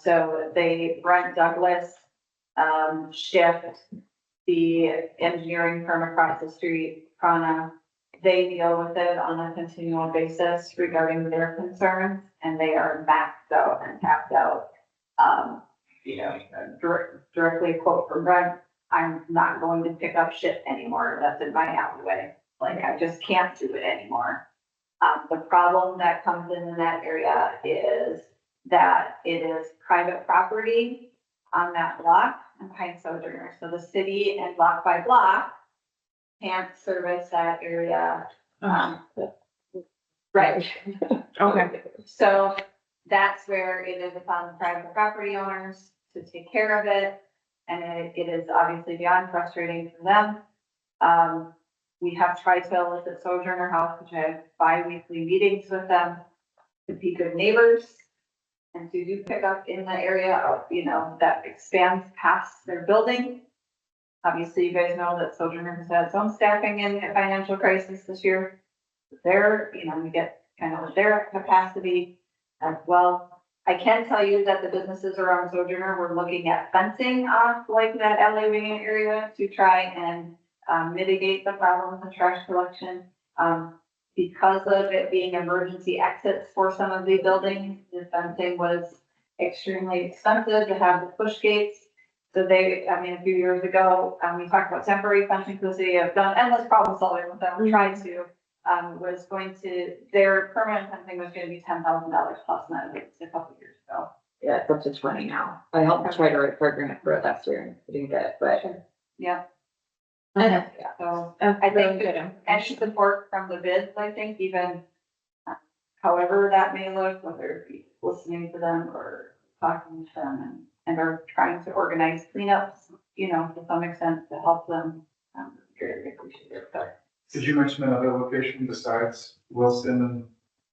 So Brent Douglas, Shift, the engineering firm across the street, Prana, they deal with it on a continual basis regarding their concerns, and they are maxed out and tapped out. Directly a quote from Brent, I'm not going to pick up shit anymore. That's in my alleyway. Like, I just can't do it anymore. The problem that comes in that area is that it is private property on that block and behind Sojourner. So the city and block by block can't service that area. Right. Okay. So that's where it is upon the private property owners to take care of it. And it is obviously beyond frustrating for them. We have tried to elicit Sojourner House, which I have bi-weekly meetings with them, to be good neighbors and to do pickup in the area of, that expands past their building. Obviously, you guys know that Sojourner has had some staffing and financial crisis this year. We get kind of their capacity as well. I can tell you that the businesses around Sojourner were looking at fencing off like that alleyway area to try and mitigate the problems of trash collection. Because of it being emergency exits for some of the buildings, the fencing was extremely expensive to have the push gates. So a few years ago, we talked about temporary fencing, because they have done endless problem solving with them. We tried to, their permanent fencing was going to be $10,000 plus, and that was a couple of years ago. yeah, it's up to 20 now. I helped try to write a program for it last year and didn't get it, but. Yeah. Okay. So That's I really think good. any support from the bids, I think, even however that may look, whether it be listening to them or talking to them and are trying to organize cleanups, to some extent to help them. Very appreciative. But Did you mention another location besides Wilson and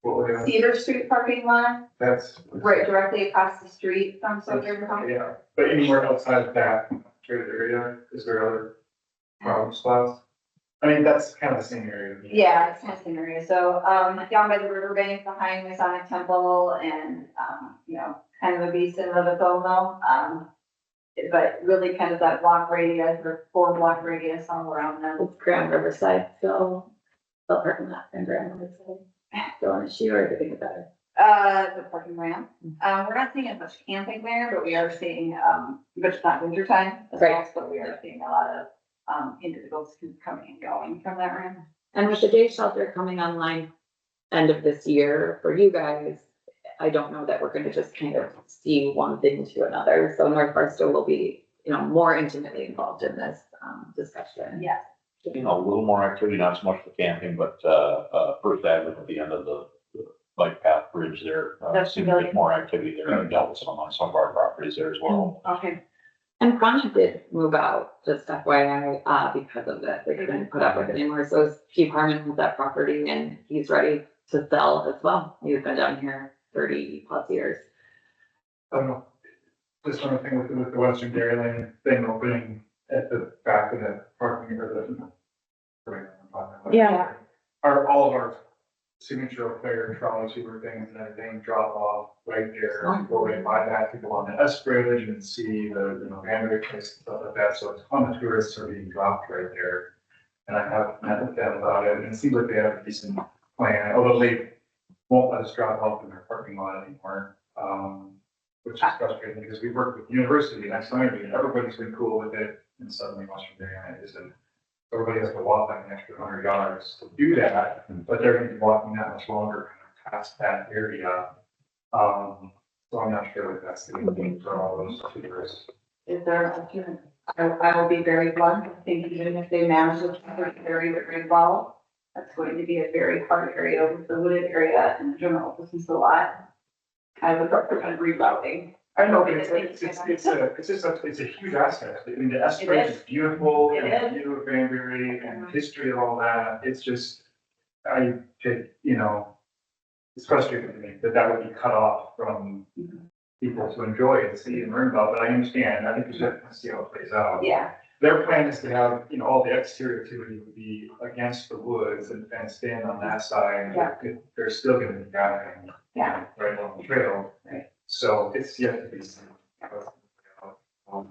what were they? Cedar Street parking lot, That's. right directly across the street from Sojourner House. Yeah, but anywhere outside of that trade area, is there other problem spots? I mean, that's kind of the same area. to me. Yeah, it's kind of same area. So, down by the riverbank behind Masonic Temple and, you know, kind of a beast in and of its own though. But really kind of that block radius or 4 block radius all around them. It's Grand Riverside, so, the parking lot in Grand Riverside. Still an issue or everything better? The parking ramp. We're not seeing as much camping there, but we are seeing, but it's not winter time as well, but we are seeing a lot of, individuals coming and going from that ramp. And with the day shelter coming online end of this year for you guys, I don't know that we're gonna just kind of see one thing to another. So North Barstow will be, you know, more intimately involved in this, discussion. Yeah. You know, a little more activity, not so much for camping, but, First Avenue at the end of the bike path bridge there. That's Seems to familiar. get more activity there. I've dealt with some on some of our properties there as well. Okay. And Prana did move out, just FYI, because of this. They couldn't put up with it anymore. So Steve Harmon has that property and he's ready to sell as well. He's been down here 30+ years. I don't know. Just one thing with the Western Dairy Lane thing opening at the back of the parking or the. Yeah. All of our signature player trolley super things and everything drop off right there. Go right by that to go on the S bridge and see the, you know, Mandarin place and stuff like that. So a ton of tourists are being dropped right there. And I have met with them about it and it seems like they have a decent plan, although they won't let us drop off in their parking lot anymore. Which is frustrating because we work with the university next to and everybody's been cool with it. And suddenly Western Dairy isn't. Everybody has to walk like an extra 100 yards to do that, but they're gonna be walking that much longer past that area. So I'm not sure if that's gonna be for all those tourists. Is there an alternate? I will be very blunt. I think even if they manage to cover the area very well, that's going to be a very hard area with the wooded area and the general distance a lot. I would recommend rerouting. I don't know. It's a huge asset. I mean, the S bridge is beautiful It and the view of Granbury and the history of all that. It's just, I take, you know, it's frustrating to me that would be cut off from people to enjoy and see and learn about, but I understand. I think we should have to see how it plays out. Yeah. Their plan is to have, you know, all the exterior activity would be against the woods and fenced in on that side. Yeah. They're still gonna be gathering. Yeah. Right on the trail. Right. So it's yet to be seen. And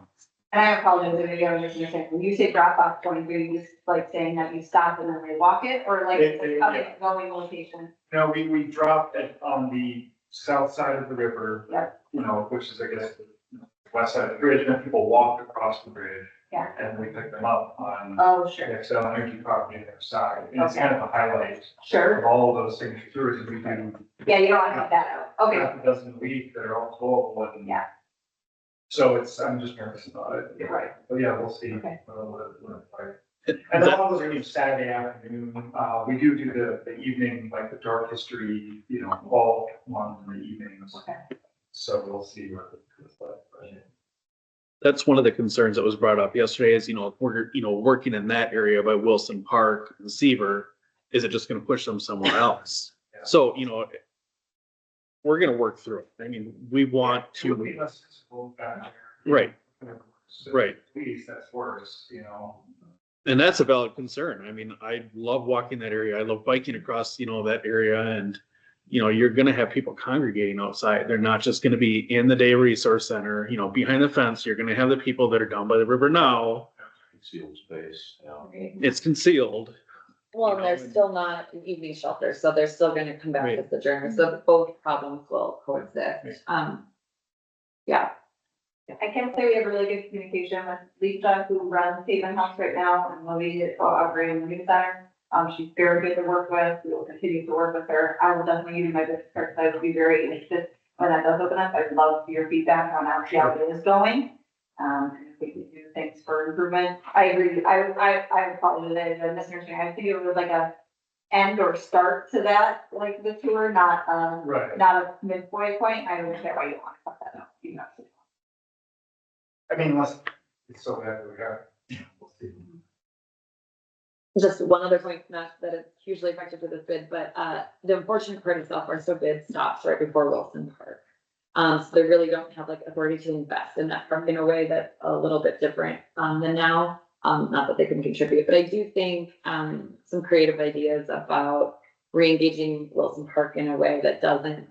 I apologize, if I was just gonna say, when you say drop off point, are you just like saying that you stop and then they walk it, or like it's a coming and going location? No, we dropped it on the south side of the river. Yep. You know, which is, I guess, the west side of the bridge, and then people walked across the bridge. Yeah. And we picked them up on Oh, the sure, Excel Energy property on their side. And it's Okay. kind of a highlight sure. of all of those signature tours that we do. Yeah, you don't want to take that out. Okay, Half a dozen a week that are all full and. Yeah. So I'm just nervous about it. you're right. But yeah, we'll see. Okay. What it's like. And a lot of those are Saturday afternoon. We do the evening, like the dark history, you know, all ones in the evenings. Okay. So we'll see what it's like. That's one of the concerns that was brought up yesterday is, you know, if we're, you know, working in that area by Wilson Park and Seaver, is it just gonna push them somewhere else? Yeah. So, you know, we're gonna work through it. I mean, we want It would be to, less visible back there. right, So right. Please, that's worse, you know. And that's a valid concern. I mean, I love walking that area. I love biking across, you know, that area and, you know, you're gonna have people congregating outside. They're not just gonna be in the day resource center, you know, behind the fence. You're gonna have the people that are down by the river now. Concealed space, yeah. It's concealed. Well, and You know, there's still not an evening shelter, so they're still gonna come back Right. as sojourners, so both problems will coexist. Yeah, I can say we have really good communication with Lisa, who runs Haven House right now, and Lily is operating the new center. She's very good to work with. We will continue to work with her. I will definitely give you my business card, so I would be very interested when that does open up. I'd love your feedback on how it is going. And if we can do things for improvement. I agree. I apologize, I misunderstanding. I think it was like a end or start to that, like the tour, not Right. not a midway point. I understand why you want to cut that out. You know. I mean, unless it's so bad that we got. We'll see. just one other point, not that it's hugely effective to this bid, but the unfortunate part of South Barstow bid stops right before Wilson Park. So they really don't have like authority to invest in that park in a way that's a little bit different than now. Not that they can contribute, but I do think, some creative ideas about re-engaging Wilson Park in a way that doesn't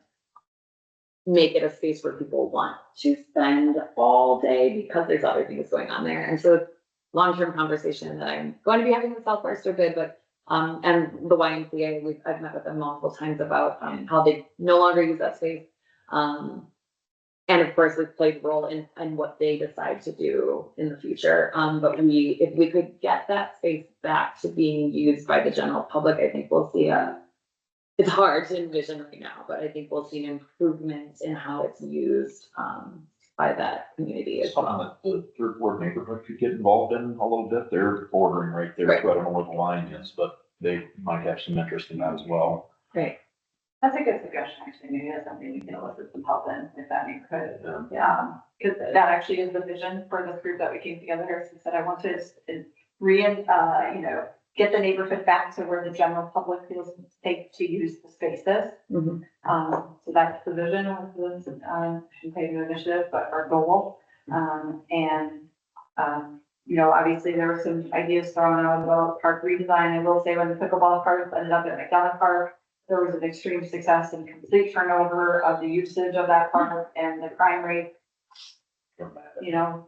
make it a space where people want to spend all day because there's other things going on there. And so long-term conversation that I'm going to be having with South Barstow Good, but, and the YMCA, I've met with them multiple times about, how they no longer use that space. And of course, we've played a role in what they decide to do in the future. But if we could get that space back to being used by the general public, I think we'll see it's hard to envision right now, but I think we'll see an improvement in how it's used, by that community as Something well. that the third ward neighborhood could get involved in a little bit. They're bordering right there, Right. so I don't know what the line is, but they might have some interest in that as well. Right. That's a good suggestion, actually, maybe that's something we can elicit some help in, if that makes sense. Yeah, because that actually is the vision for this group that we came together here, so we said, I want to get the neighborhood back to where the general public feels safe to use the spaces. Mhm. So that's the vision of this, shouldn't say new initiative, but our goal. Obviously there were some ideas thrown out about park redesign. I will say when the pickleball carts ended up at McDonough Park, there was an extreme success and complete turnover of the usage of that park and the crime rate,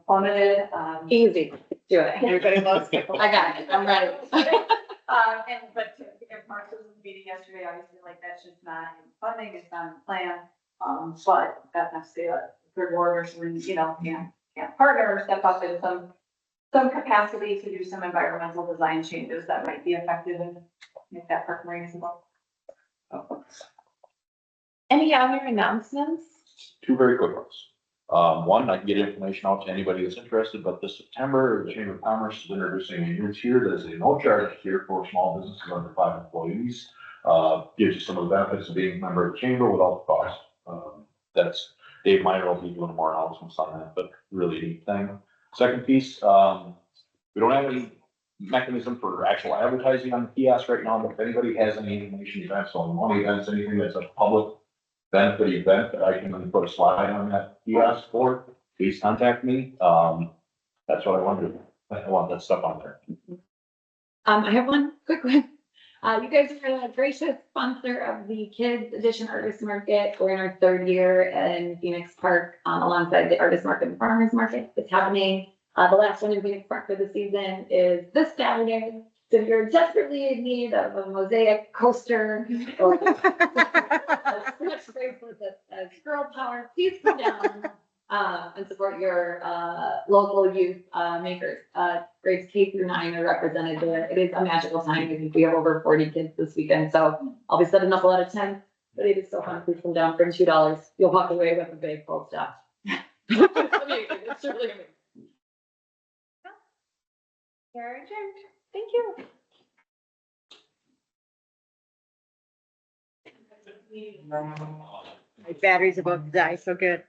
plummeted. Easy, do it. Everybody loves pickleball. I got it, I'm ready. If Mark was in the meeting yesterday, obviously, like, that's just not in funding, it's not in the plan. But that's not to say that third ward or someone, can't partner or step up in some capacity to do some environmental design changes that might be effective and make that park more usable. Any other announcements? Two very quick ones. One, I can get information out to anybody that's interested, but this September, the Chamber of Commerce is introducing a new tier that is a no charge tier for small businesses under 5 employees. Gives you some of the benefits of being a member of the chamber without the cost. That's Dave Minor will be doing more announcements on that, but really neat thing. Second piece, we don't have any mechanism for actual advertising on the kiosk right now, but if anybody has any information, events on money events, anything that's a public benefit event that I can put a slide on that kiosk for, please contact me. That's what I wanted. I want that stuff on there. I have one quick one. You guys are a gracious sponsor of the Kids Edition Artist Market. We're in our 3rd year in Phoenix Park, alongside the Artist Market and Farmers Market. It's happening. The last one in Phoenix Park for the season is this Saturday. So if you're desperately in need of a mosaic coaster or a stretch bracelet that says girl power, please come down and support your local youth makers. Grades K through 9 are represented there. It is a magical time. I think we have over 40 kids this weekend, so I'll be setting up a lot of tents, but it is so fun. Please come down for $2. You'll walk away with a bag full of stuff. It's amazing. It's really amazing. You're adjourned. Thank you. My battery's about to die, so good.